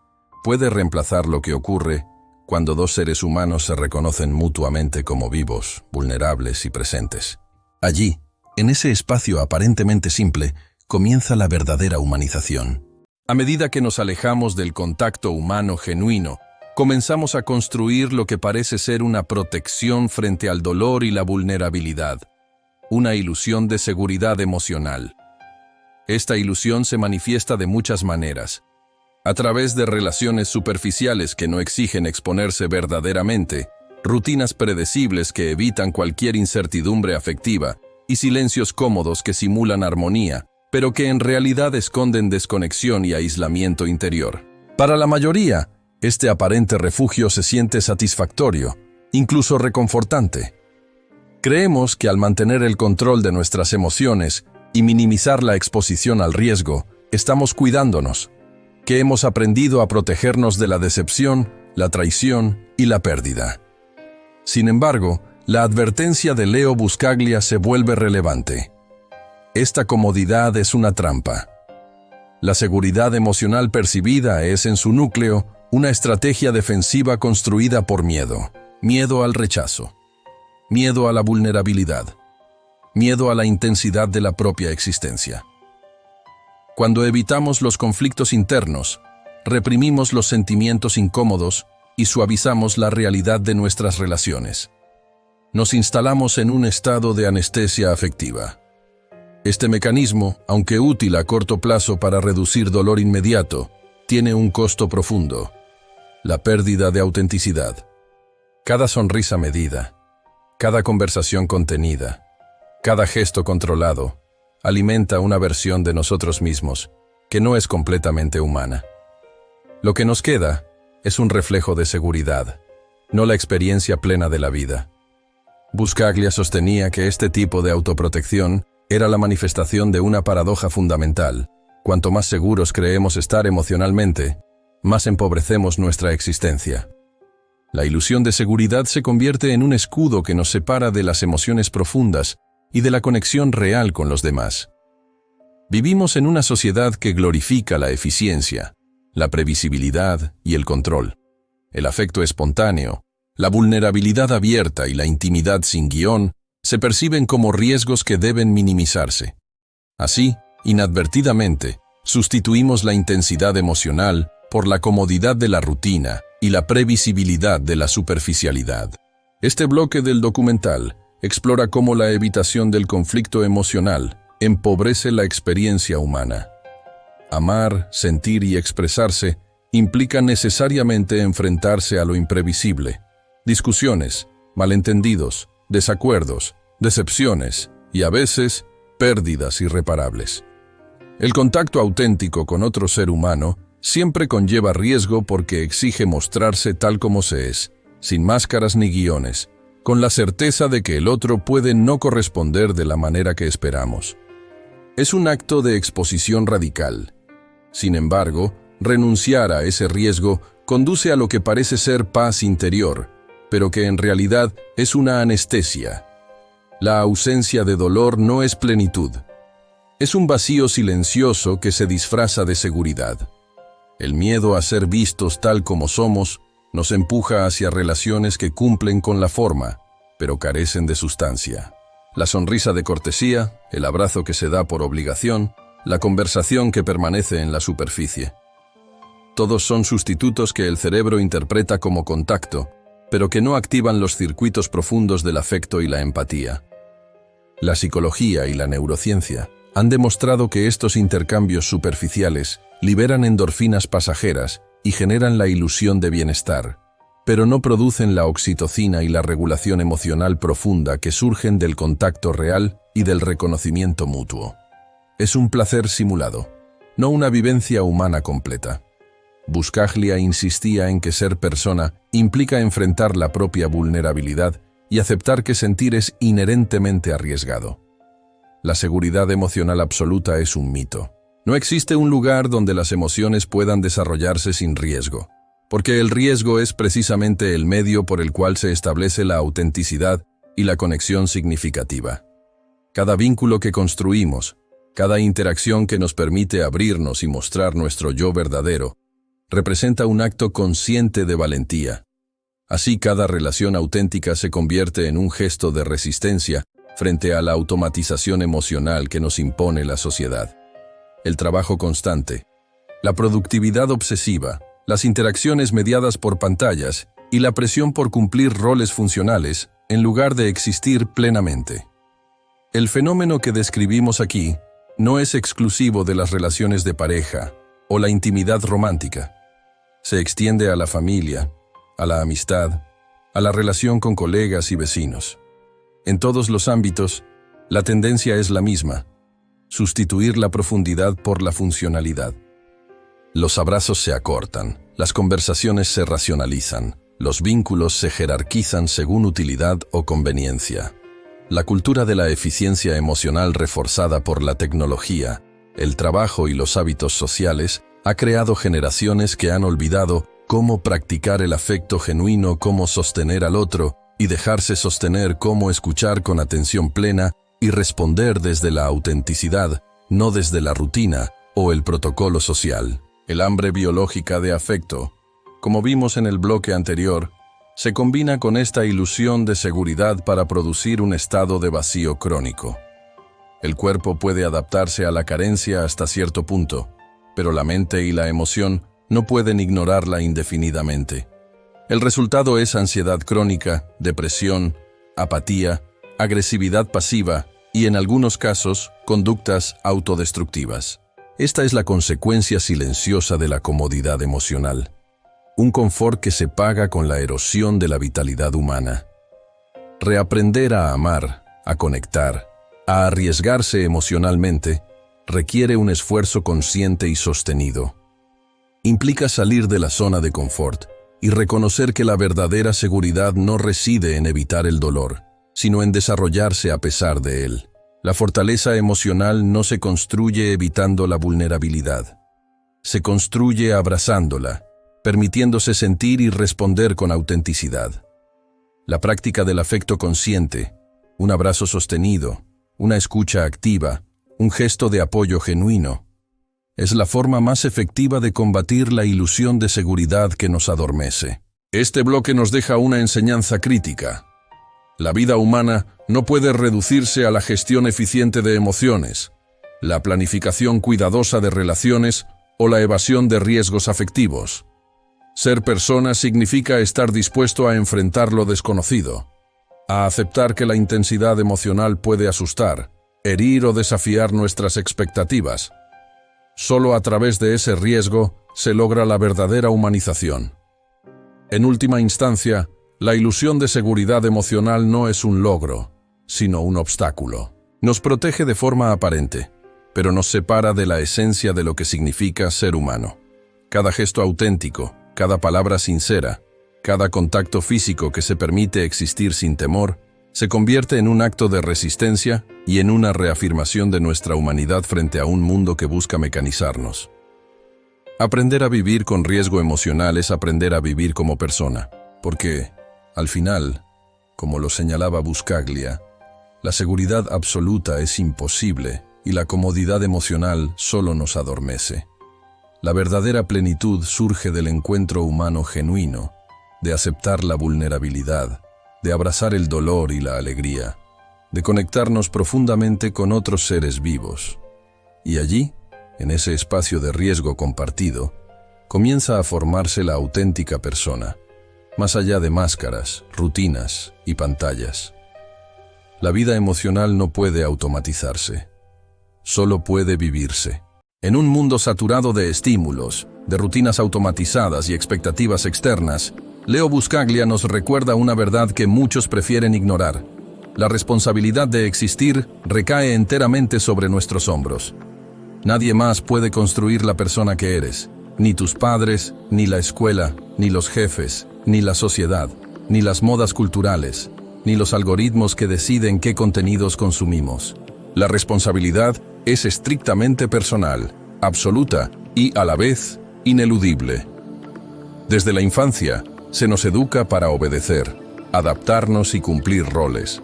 puede reemplazar lo que ocurre cuando dos seres humanos se reconocen mutuamente como vivos, vulnerables y presentes. Allí, en ese espacio aparentemente simple, comienza la verdadera humanización. A medida que nos alejamos del contacto humano genuino, comenzamos a construir lo que parece ser una protección frente al dolor y la vulnerabilidad, una ilusión de seguridad emocional. Esta ilusión se manifiesta de muchas maneras, a través de relaciones superficiales que no exigen exponerse verdaderamente, rutinas predecibles que evitan cualquier incertidumbre afectiva y silencios cómodos que simulan armonía, pero que en realidad esconden desconexión y aislamiento interior. Para la mayoría, este aparente refugio se siente satisfactorio, incluso reconfortante. Creemos que al mantener el control de nuestras emociones y minimizar la exposición al riesgo, estamos cuidándonos, que hemos aprendido a protegernos de la decepción, la traición y la pérdida. Sin embargo, la advertencia de Leo Buscaglia se vuelve relevante. Esta comodidad es una trampa. La seguridad emocional percibida es, en su núcleo, una estrategia defensiva construida por miedo. Miedo al rechazo. Miedo a la vulnerabilidad. Miedo a la intensidad de la propia existencia. Cuando evitamos los conflictos internos, reprimimos los sentimientos incómodos y suavizamos la realidad de nuestras relaciones. Nos instalamos en un estado de anestesia afectiva. Este mecanismo, aunque útil a corto plazo para reducir dolor inmediato, tiene un costo profundo: la pérdida de autenticidad. Cada sonrisa medida, cada conversación contenida, cada gesto controlado, alimenta una versión de nosotros mismos que no es completamente humana. Lo que nos queda es un reflejo de seguridad, no la experiencia plena de la vida. Buscaglia sostenía que este tipo de autoprotección era la manifestación de una paradoja fundamental. Cuanto más seguros creemos estar emocionalmente, más empobrecemos nuestra existencia. La ilusión de seguridad se convierte en un escudo que nos separa de las emociones profundas y de la conexión real con los demás. Vivimos en una sociedad que glorifica la eficiencia, la previsibilidad y el control. El afecto espontáneo, la vulnerabilidad abierta y la intimidad sin guión se perciben como riesgos que deben minimizarse. Así, inadvertidamente, sustituimos la intensidad emocional por la comodidad de la rutina y la previsibilidad de la superficialidad. Este bloque del documental explora cómo la evitación del conflicto emocional empobrece la experiencia humana. Amar, sentir y expresarse implica necesariamente enfrentarse a lo imprevisible. Discusiones, malentendidos, desacuerdos, decepciones y, a veces, pérdidas irreparables. El contacto auténtico con otro ser humano siempre conlleva riesgo porque exige mostrarse tal como se es, sin máscaras ni guiones, con la certeza de que el otro puede no corresponder de la manera que esperamos. Es un acto de exposición radical. Sin embargo, renunciar a ese riesgo conduce a lo que parece ser paz interior, pero que en realidad es una anestesia. La ausencia de dolor no es plenitud. Es un vacío silencioso que se disfraza de seguridad. El miedo a ser vistos tal como somos nos empuja hacia relaciones que cumplen con la forma, pero carecen de sustancia. La sonrisa de cortesía, el abrazo que se da por obligación, la conversación que permanece en la superficie. Todos son sustitutos que el cerebro interpreta como contacto, pero que no activan los circuitos profundos del afecto y la empatía. La psicología y la neurociencia han demostrado que estos intercambios superficiales liberan endorfinas pasajeras y generan la ilusión de bienestar, pero no producen la oxitocina y la regulación emocional profunda que surgen del contacto real y del reconocimiento mutuo. Es un placer simulado, no una vivencia humana completa. Buscaglia insistía en que ser persona implica enfrentar la propia vulnerabilidad y aceptar que sentir es inherentemente arriesgado. La seguridad emocional absoluta es un mito. No existe un lugar donde las emociones puedan desarrollarse sin riesgo, porque el riesgo es precisamente el medio por el cual se establece la autenticidad y la conexión significativa. Cada vínculo que construimos, cada interacción que nos permite abrirnos y mostrar nuestro yo verdadero, representa un acto consciente de valentía. Así, cada relación auténtica se convierte en un gesto de resistencia frente a la automatización emocional que nos impone la sociedad. El trabajo constante, la productividad obsesiva, las interacciones mediadas por pantallas y la presión por cumplir roles funcionales en lugar de existir plenamente. El fenómeno que describimos aquí no es exclusivo de las relaciones de pareja o la intimidad romántica. Se extiende a la familia, a la amistad, a la relación con colegas y vecinos. En todos los ámbitos, la tendencia es la misma: sustituir la profundidad por la funcionalidad. Los abrazos se acortan, las conversaciones se racionalizan, los vínculos se jerarquizan según utilidad o conveniencia. La cultura de la eficiencia emocional reforzada por la tecnología, el trabajo y los hábitos sociales ha creado generaciones que han olvidado cómo practicar el afecto genuino, cómo sostener al otro y dejarse sostener, cómo escuchar con atención plena y responder desde la autenticidad, no desde la rutina, o el protocolo social. El hambre biológica de afecto, como vimos en el bloque anterior, se combina con esta ilusión de seguridad para producir un estado de vacío crónico. El cuerpo puede adaptarse a la carencia hasta cierto punto, pero la mente y la emoción no pueden ignorarla indefinidamente. El resultado es ansiedad crónica, depresión, apatía, agresividad pasiva y, en algunos casos, conductas autodestructivas. Esta es la consecuencia silenciosa de la comodidad emocional. Un confort que se paga con la erosión de la vitalidad humana. Reaprender a amar, a conectar, a arriesgarse emocionalmente, requiere un esfuerzo consciente y sostenido. Implica salir de la zona de confort y reconocer que la verdadera seguridad no reside en evitar el dolor, sino en desarrollarse a pesar de él. La fortaleza emocional no se construye evitando la vulnerabilidad. Se construye abrazándola, permitiéndose sentir y responder con autenticidad. La práctica del afecto consciente, un abrazo sostenido, una escucha activa, un gesto de apoyo genuino, es la forma más efectiva de combatir la ilusión de seguridad que nos adormece. Este bloque nos deja una enseñanza crítica. La vida humana no puede reducirse a la gestión eficiente de emociones, la planificación cuidadosa de relaciones o la evasión de riesgos afectivos. Ser persona significa estar dispuesto a enfrentar lo desconocido, a aceptar que la intensidad emocional puede asustar, herir o desafiar nuestras expectativas. Solo a través de ese riesgo se logra la verdadera humanización. En última instancia, la ilusión de seguridad emocional no es un logro, sino un obstáculo. Nos protege de forma aparente, pero nos separa de la esencia de lo que significa ser humano. Cada gesto auténtico, cada palabra sincera, cada contacto físico que se permite existir sin temor, se convierte en un acto de resistencia y en una reafirmación de nuestra humanidad frente a un mundo que busca mecanizarnos. Aprender a vivir con riesgo emocional es aprender a vivir como persona, porque, al final, como lo señalaba Buscaglia, la seguridad absoluta es imposible y la comodidad emocional solo nos adormece. La verdadera plenitud surge del encuentro humano genuino, de aceptar la vulnerabilidad, de abrazar el dolor y la alegría, de conectarnos profundamente con otros seres vivos. Y allí, en ese espacio de riesgo compartido, comienza a formarse la auténtica persona, más allá de máscaras, rutinas y pantallas. La vida emocional no puede automatizarse, solo puede vivirse. En un mundo saturado de estímulos, de rutinas automatizadas y expectativas externas, Leo Buscaglia nos recuerda una verdad que muchos prefieren ignorar. La responsabilidad de existir recae enteramente sobre nuestros hombros. Nadie más puede construir la persona que eres, ni tus padres, ni la escuela, ni los jefes, ni la sociedad, ni las modas culturales, ni los algoritmos que deciden qué contenidos consumimos. La responsabilidad es estrictamente personal, absoluta y, a la vez, ineludible. Desde la infancia, se nos educa para obedecer, adaptarnos y cumplir roles.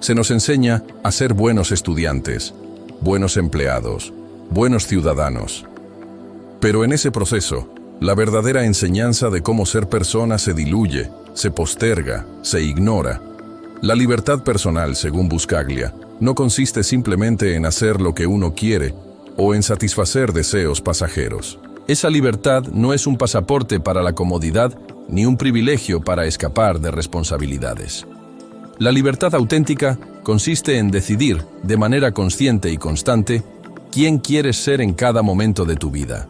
Se nos enseña a ser buenos estudiantes, buenos empleados, buenos ciudadanos. Pero en ese proceso, la verdadera enseñanza de cómo ser persona se diluye, se posterga, se ignora. La libertad personal, según Buscaglia, no consiste simplemente en hacer lo que uno quiere o en satisfacer deseos pasajeros. Esa libertad no es un pasaporte para la comodidad ni un privilegio para escapar de responsabilidades. La libertad auténtica consiste en decidir, de manera consciente y constante, quién quieres ser en cada momento de tu vida.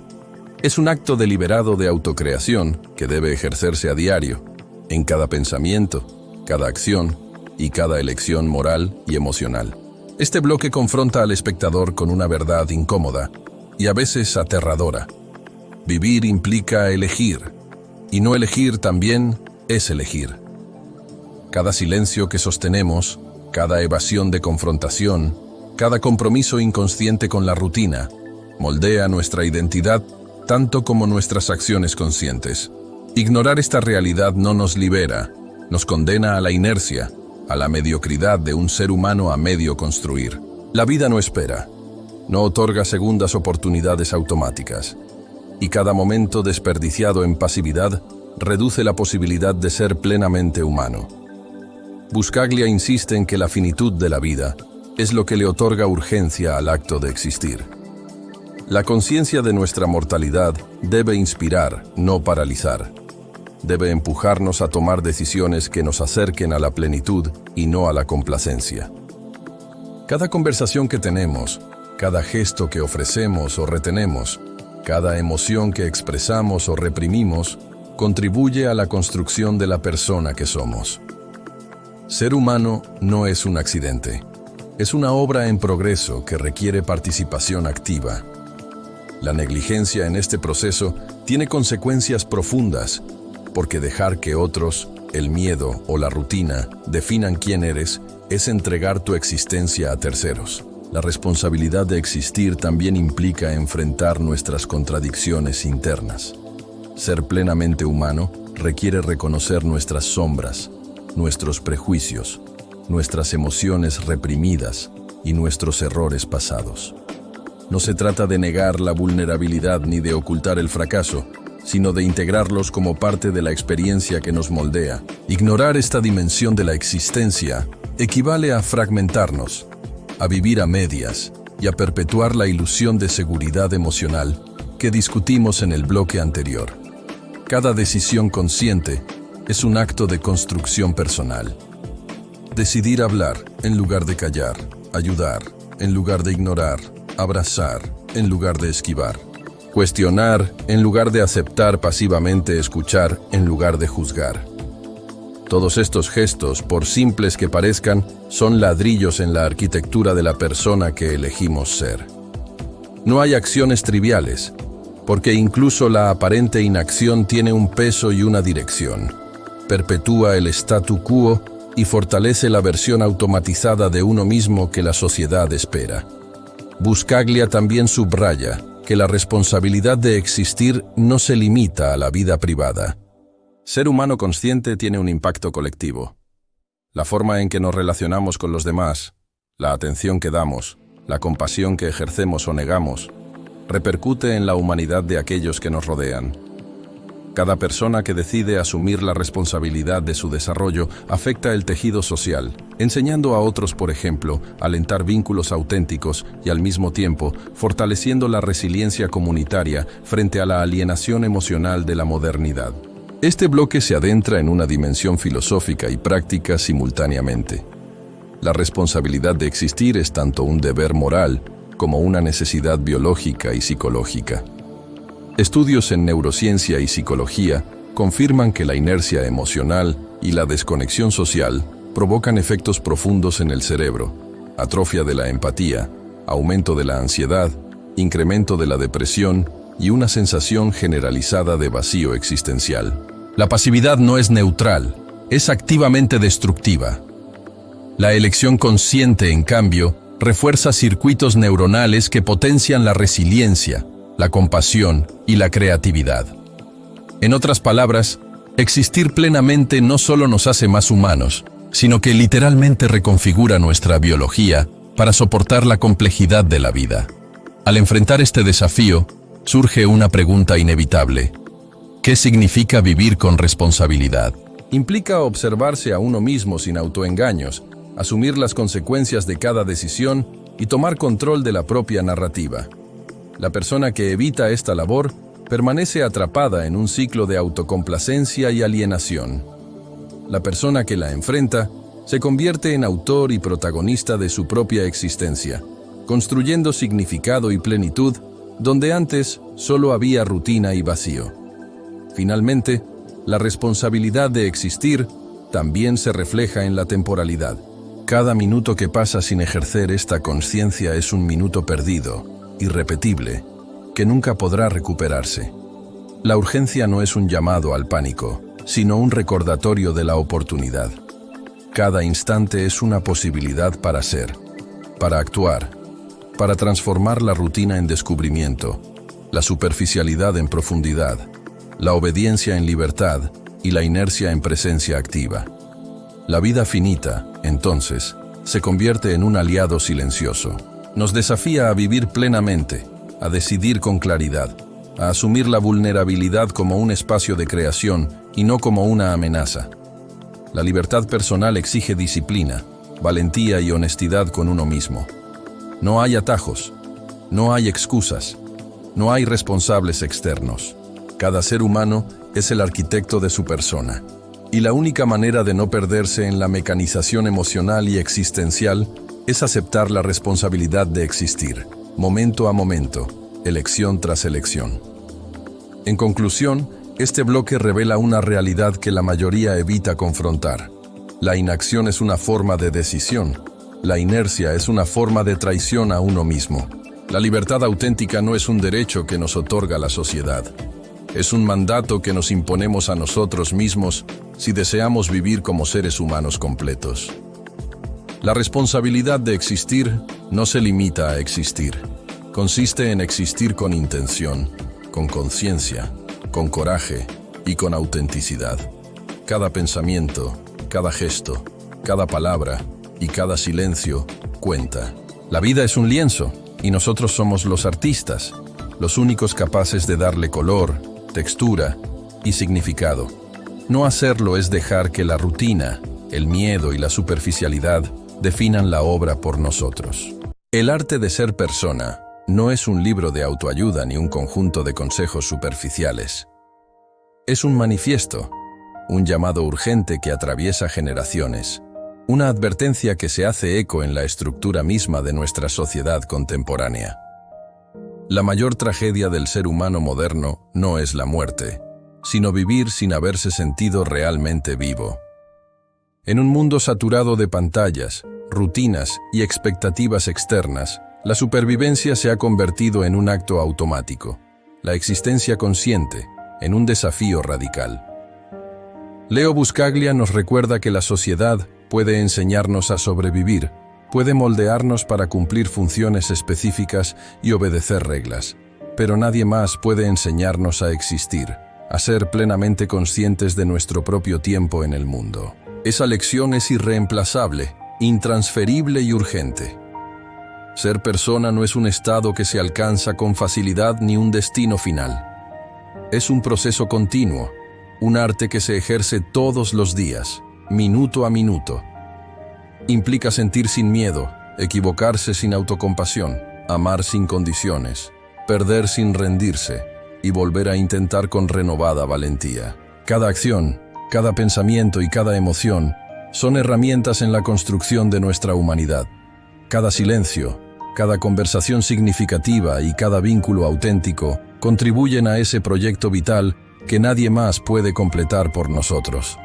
Es un acto deliberado de autocreación que debe ejercerse a diario, en cada pensamiento, cada acción y cada elección moral y emocional. Este bloque confronta al espectador con una verdad incómoda y a veces aterradora. Vivir implica elegir, y no elegir también es elegir. Cada silencio que sostenemos, cada evasión de confrontación, cada compromiso inconsciente con la rutina, moldea nuestra identidad tanto como nuestras acciones conscientes. Ignorar esta realidad no nos libera, nos condena a la inercia, a la mediocridad de un ser humano a medio construir. La vida no espera. no otorga segundas oportunidades automáticas, y cada momento desperdiciado en pasividad reduce la posibilidad de ser plenamente humano. Buscaglia insiste en que la finitud de la vida es lo que le otorga urgencia al acto de existir. La conciencia de nuestra mortalidad debe inspirar, no paralizar. Debe empujarnos a tomar decisiones que nos acerquen a la plenitud y no a la complacencia. Cada conversación que tenemos, cada gesto que ofrecemos o retenemos, cada emoción que expresamos o reprimimos, contribuye a la construcción de la persona que somos. Ser humano no es un accidente. Es una obra en progreso que requiere participación activa. La negligencia en este proceso tiene consecuencias profundas, porque dejar que otros, el miedo o la rutina definan quién eres es entregar tu existencia a terceros. La responsabilidad de existir también implica enfrentar nuestras contradicciones internas. Ser plenamente humano requiere reconocer nuestras sombras, nuestros prejuicios, nuestras emociones reprimidas y nuestros errores pasados. No se trata de negar la vulnerabilidad ni de ocultar el fracaso, sino de integrarlos como parte de la experiencia que nos moldea. Ignorar esta dimensión de la existencia equivale a fragmentarnos, a vivir a medias y a perpetuar la ilusión de seguridad emocional que discutimos en el bloque anterior. Cada decisión consciente es un acto de construcción personal. Decidir hablar en lugar de callar, ayudar en lugar de ignorar, abrazar en lugar de esquivar, cuestionar en lugar de aceptar pasivamente, escuchar en lugar de juzgar. Todos estos gestos, por simples que parezcan, son ladrillos en la arquitectura de la persona que elegimos ser. No hay acciones triviales, porque incluso la aparente inacción tiene un peso y una dirección. Perpetúa el statu quo y fortalece la versión automatizada de uno mismo que la sociedad espera. Buscaglia también subraya que la responsabilidad de existir no se limita a la vida privada. Ser humano consciente tiene un impacto colectivo. La forma en que nos relacionamos con los demás, la atención que damos, la compasión que ejercemos o negamos, repercute en la humanidad de aquellos que nos rodean. Cada persona que decide asumir la responsabilidad de su desarrollo afecta el tejido social, enseñando a otros, por ejemplo, a alentar vínculos auténticos y al mismo tiempo fortaleciendo la resiliencia comunitaria frente a la alienación emocional de la modernidad. Este bloque se adentra en una dimensión filosófica y práctica simultáneamente. La responsabilidad de existir es tanto un deber moral como una necesidad biológica y psicológica. Estudios en neurociencia y psicología confirman que la inercia emocional y la desconexión social provocan efectos profundos en el cerebro, atrofia de la empatía, aumento de la ansiedad, incremento de la depresión y una sensación generalizada de vacío existencial. La pasividad no es neutral, es activamente destructiva. La elección consciente, en cambio, refuerza circuitos neuronales que potencian la resiliencia, la compasión y la creatividad. En otras palabras, existir plenamente no solo nos hace más humanos, sino que literalmente reconfigura nuestra biología para soportar la complejidad de la vida. Al enfrentar este desafío, surge una pregunta inevitable. ¿Qué significa vivir con responsabilidad? Implica observarse a uno mismo sin autoengaños, asumir las consecuencias de cada decisión y tomar control de la propia narrativa. La persona que evita esta labor permanece atrapada en un ciclo de autocomplacencia y alienación. La persona que la enfrenta se convierte en autor y protagonista de su propia existencia, construyendo significado y plenitud donde antes solo había rutina y vacío. Finalmente, la responsabilidad de existir también se refleja en la temporalidad. Cada minuto que pasa sin ejercer esta conciencia es un minuto perdido, irrepetible, que nunca podrá recuperarse. La urgencia no es un llamado al pánico, sino un recordatorio de la oportunidad. Cada instante es una posibilidad para ser, para actuar, para transformar la rutina en descubrimiento, la superficialidad en profundidad, la obediencia en libertad y la inercia en presencia activa. La vida finita, entonces, se convierte en un aliado silencioso, Nos desafía a vivir plenamente, a decidir con claridad, a asumir la vulnerabilidad como un espacio de creación y no como una amenaza. La libertad personal exige disciplina, valentía y honestidad con uno mismo. No hay atajos, no hay excusas, no hay responsables externos. Cada ser humano es el arquitecto de su persona. Y la única manera de no perderse en la mecanización emocional y existencial es aceptar la responsabilidad de existir, momento a momento, elección tras elección. En conclusión, este bloque revela una realidad que la mayoría evita confrontar. La inacción es una forma de decisión. La inercia es una forma de traición a uno mismo. La libertad auténtica no es un derecho que nos otorga la sociedad. Es un mandato que nos imponemos a nosotros mismos si deseamos vivir como seres humanos completos. La responsabilidad de existir no se limita a existir. Consiste en existir con intención, con conciencia, con coraje y con autenticidad. Cada pensamiento, cada gesto, cada palabra y cada silencio cuenta. La vida es un lienzo y nosotros somos los artistas, los únicos capaces de darle color, textura y significado. No hacerlo es dejar que la rutina, el miedo y la superficialidad definan la obra por nosotros. El arte de ser persona no es un libro de autoayuda ni un conjunto de consejos superficiales. Es un manifiesto, un llamado urgente que atraviesa generaciones, una advertencia que se hace eco en la estructura misma de nuestra sociedad contemporánea. La mayor tragedia del ser humano moderno no es la muerte, sino vivir sin haberse sentido realmente vivo. En un mundo saturado de pantallas, rutinas y expectativas externas, la supervivencia se ha convertido en un acto automático, la existencia consciente, en un desafío radical. Leo Buscaglia nos recuerda que la sociedad puede enseñarnos a sobrevivir, puede moldearnos para cumplir funciones específicas y obedecer reglas, pero nadie más puede enseñarnos a existir, a ser plenamente conscientes de nuestro propio tiempo en el mundo. Esa lección es irreemplazable, intransferible y urgente. Ser persona no es un estado que se alcanza con facilidad ni un destino final. Es un proceso continuo, un arte que se ejerce todos los días, minuto a minuto. Implica sentir sin miedo, equivocarse sin autocompasión, amar sin condiciones, perder sin rendirse y volver a intentar con renovada valentía. Cada acción, cada pensamiento y cada emoción son herramientas en la construcción de nuestra humanidad. Cada silencio, cada conversación significativa y cada vínculo auténtico contribuyen a ese proyecto vital que nadie más puede completar por nosotros.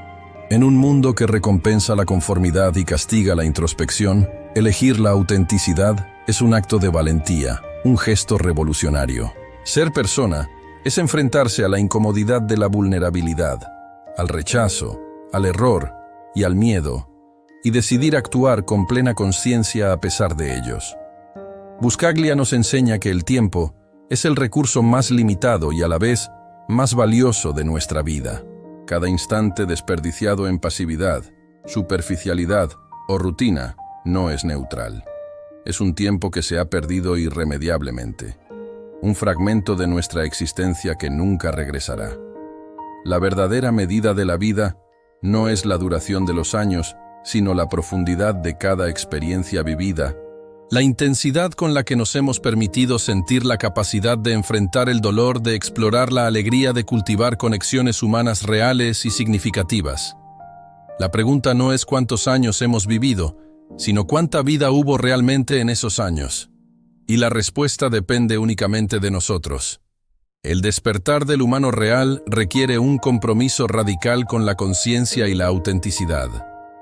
En un mundo que recompensa la conformidad y castiga la introspección, elegir la autenticidad es un acto de valentía, un gesto revolucionario. Ser persona es enfrentarse a la incomodidad de la vulnerabilidad, al rechazo, al error y al miedo, y decidir actuar con plena conciencia a pesar de ellos. Buscaglia nos enseña que el tiempo es el recurso más limitado y a la vez más valioso de nuestra vida. Cada instante desperdiciado en pasividad, superficialidad o rutina no es neutral. Es un tiempo que se ha perdido irremediablemente. Un fragmento de nuestra existencia que nunca regresará. La verdadera medida de la vida no es la duración de los años, sino la profundidad de cada experiencia vivida, la intensidad con la que nos hemos permitido sentir la capacidad de enfrentar el dolor, de explorar la alegría, de cultivar conexiones humanas reales y significativas. La pregunta no es cuántos años hemos vivido, sino cuánta vida hubo realmente en esos años. Y la respuesta depende únicamente de nosotros. El despertar del humano real requiere un compromiso radical con la conciencia y la autenticidad.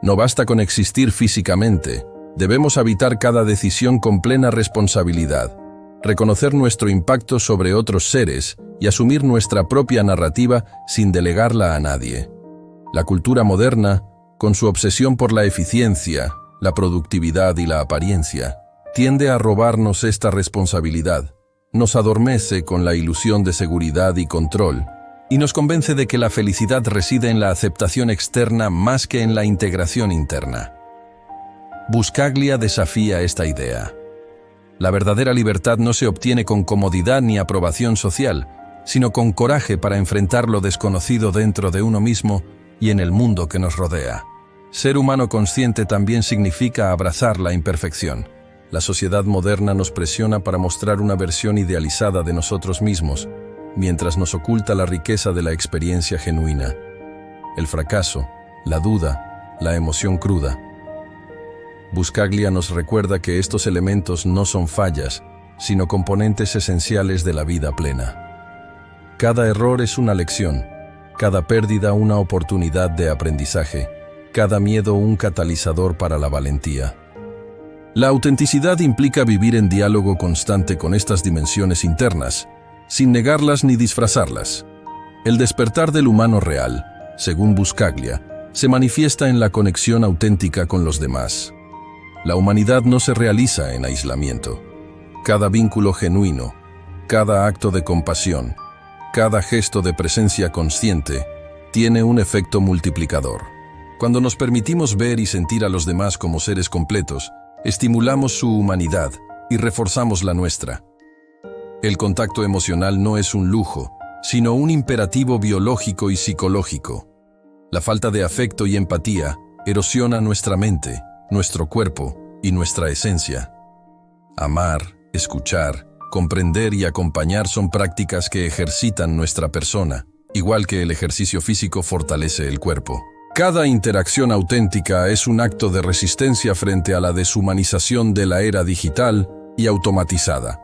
No basta con existir físicamente. Debemos habitar cada decisión con plena responsabilidad, reconocer nuestro impacto sobre otros seres y asumir nuestra propia narrativa sin delegarla a nadie. La cultura moderna, con su obsesión por la eficiencia, la productividad y la apariencia, tiende a robarnos esta responsabilidad, nos adormece con la ilusión de seguridad y control, y nos convence de que la felicidad reside en la aceptación externa más que en la integración interna. Buscaglia desafía esta idea. La verdadera libertad no se obtiene con comodidad ni aprobación social, sino con coraje para enfrentar lo desconocido dentro de uno mismo y en el mundo que nos rodea. Ser humano consciente también significa abrazar la imperfección. La sociedad moderna nos presiona para mostrar una versión idealizada de nosotros mismos, mientras nos oculta la riqueza de la experiencia genuina. El fracaso, la duda, la emoción cruda. Buscaglia nos recuerda que estos elementos no son fallas, sino componentes esenciales de la vida plena. Cada error es una lección, cada pérdida una oportunidad de aprendizaje, cada miedo un catalizador para la valentía. La autenticidad implica vivir en diálogo constante con estas dimensiones internas, sin negarlas ni disfrazarlas. El despertar del humano real, según Buscaglia, se manifiesta en la conexión auténtica con los demás. La humanidad no se realiza en aislamiento. Cada vínculo genuino, cada acto de compasión, cada gesto de presencia consciente, tiene un efecto multiplicador. Cuando nos permitimos ver y sentir a los demás como seres completos, estimulamos su humanidad y reforzamos la nuestra. El contacto emocional no es un lujo, sino un imperativo biológico y psicológico. La falta de afecto y empatía erosiona nuestra mente, nuestro cuerpo y nuestra esencia. Amar, escuchar, comprender y acompañar son prácticas que ejercitan nuestra persona, igual que el ejercicio físico fortalece el cuerpo. Cada interacción auténtica es un acto de resistencia frente a la deshumanización de la era digital y automatizada.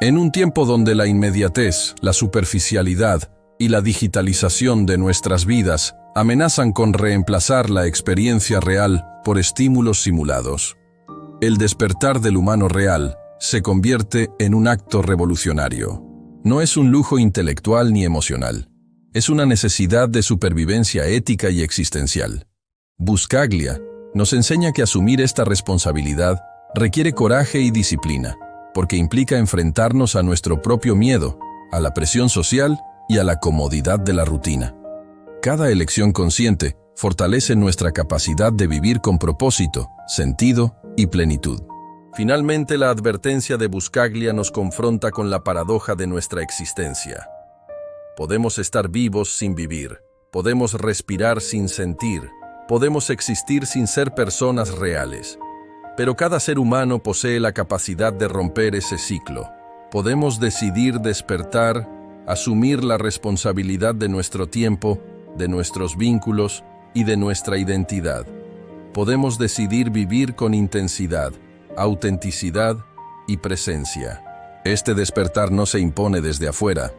En un tiempo donde la inmediatez, la superficialidad y la digitalización de nuestras vidas amenazan con reemplazar la experiencia real por estímulos simulados, el despertar del humano real se convierte en un acto revolucionario. No es un lujo intelectual ni emocional. Es una necesidad de supervivencia ética y existencial. Buscaglia nos enseña que asumir esta responsabilidad requiere coraje y disciplina, porque implica enfrentarnos a nuestro propio miedo, a la presión social y a la comodidad de la rutina. Cada elección consciente fortalece nuestra capacidad de vivir con propósito, sentido y plenitud. Finalmente, la advertencia de Buscaglia nos confronta con la paradoja de nuestra existencia. Podemos estar vivos sin vivir, podemos respirar sin sentir, podemos existir sin ser personas reales. Pero cada ser humano posee la capacidad de romper ese ciclo. Podemos decidir despertar, asumir la responsabilidad de nuestro tiempo, de nuestros vínculos y de nuestra identidad. Podemos decidir vivir con intensidad, autenticidad y presencia. Este despertar no se impone desde afuera.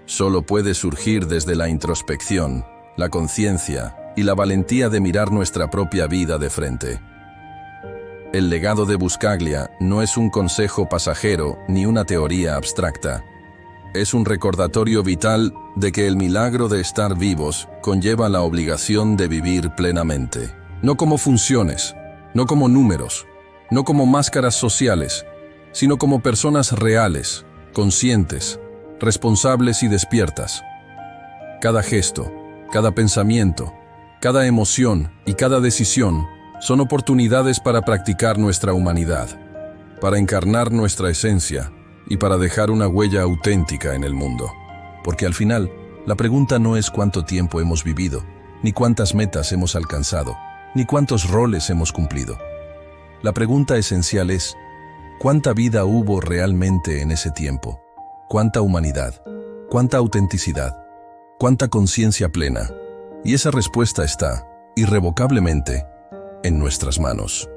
Solo puede surgir desde la introspección, la conciencia y la valentía de mirar nuestra propia vida de frente. El legado de Buscaglia no es un consejo pasajero ni una teoría abstracta. Es un recordatorio vital de que el milagro de estar vivos conlleva la obligación de vivir plenamente. No como funciones, no como números, no como máscaras sociales, sino como personas reales, conscientes, responsables y despiertas. Cada gesto, cada pensamiento, cada emoción y cada decisión son oportunidades para practicar nuestra humanidad, para encarnar nuestra esencia y para dejar una huella auténtica en el mundo. Porque al final, la pregunta no es cuánto tiempo hemos vivido, ni cuántas metas hemos alcanzado, ni cuántos roles hemos cumplido. La pregunta esencial es, ¿cuánta vida hubo realmente en ese tiempo? ¿Cuánta humanidad? ¿Cuánta autenticidad? ¿Cuánta conciencia plena? Y esa respuesta está, irrevocablemente, en nuestras manos.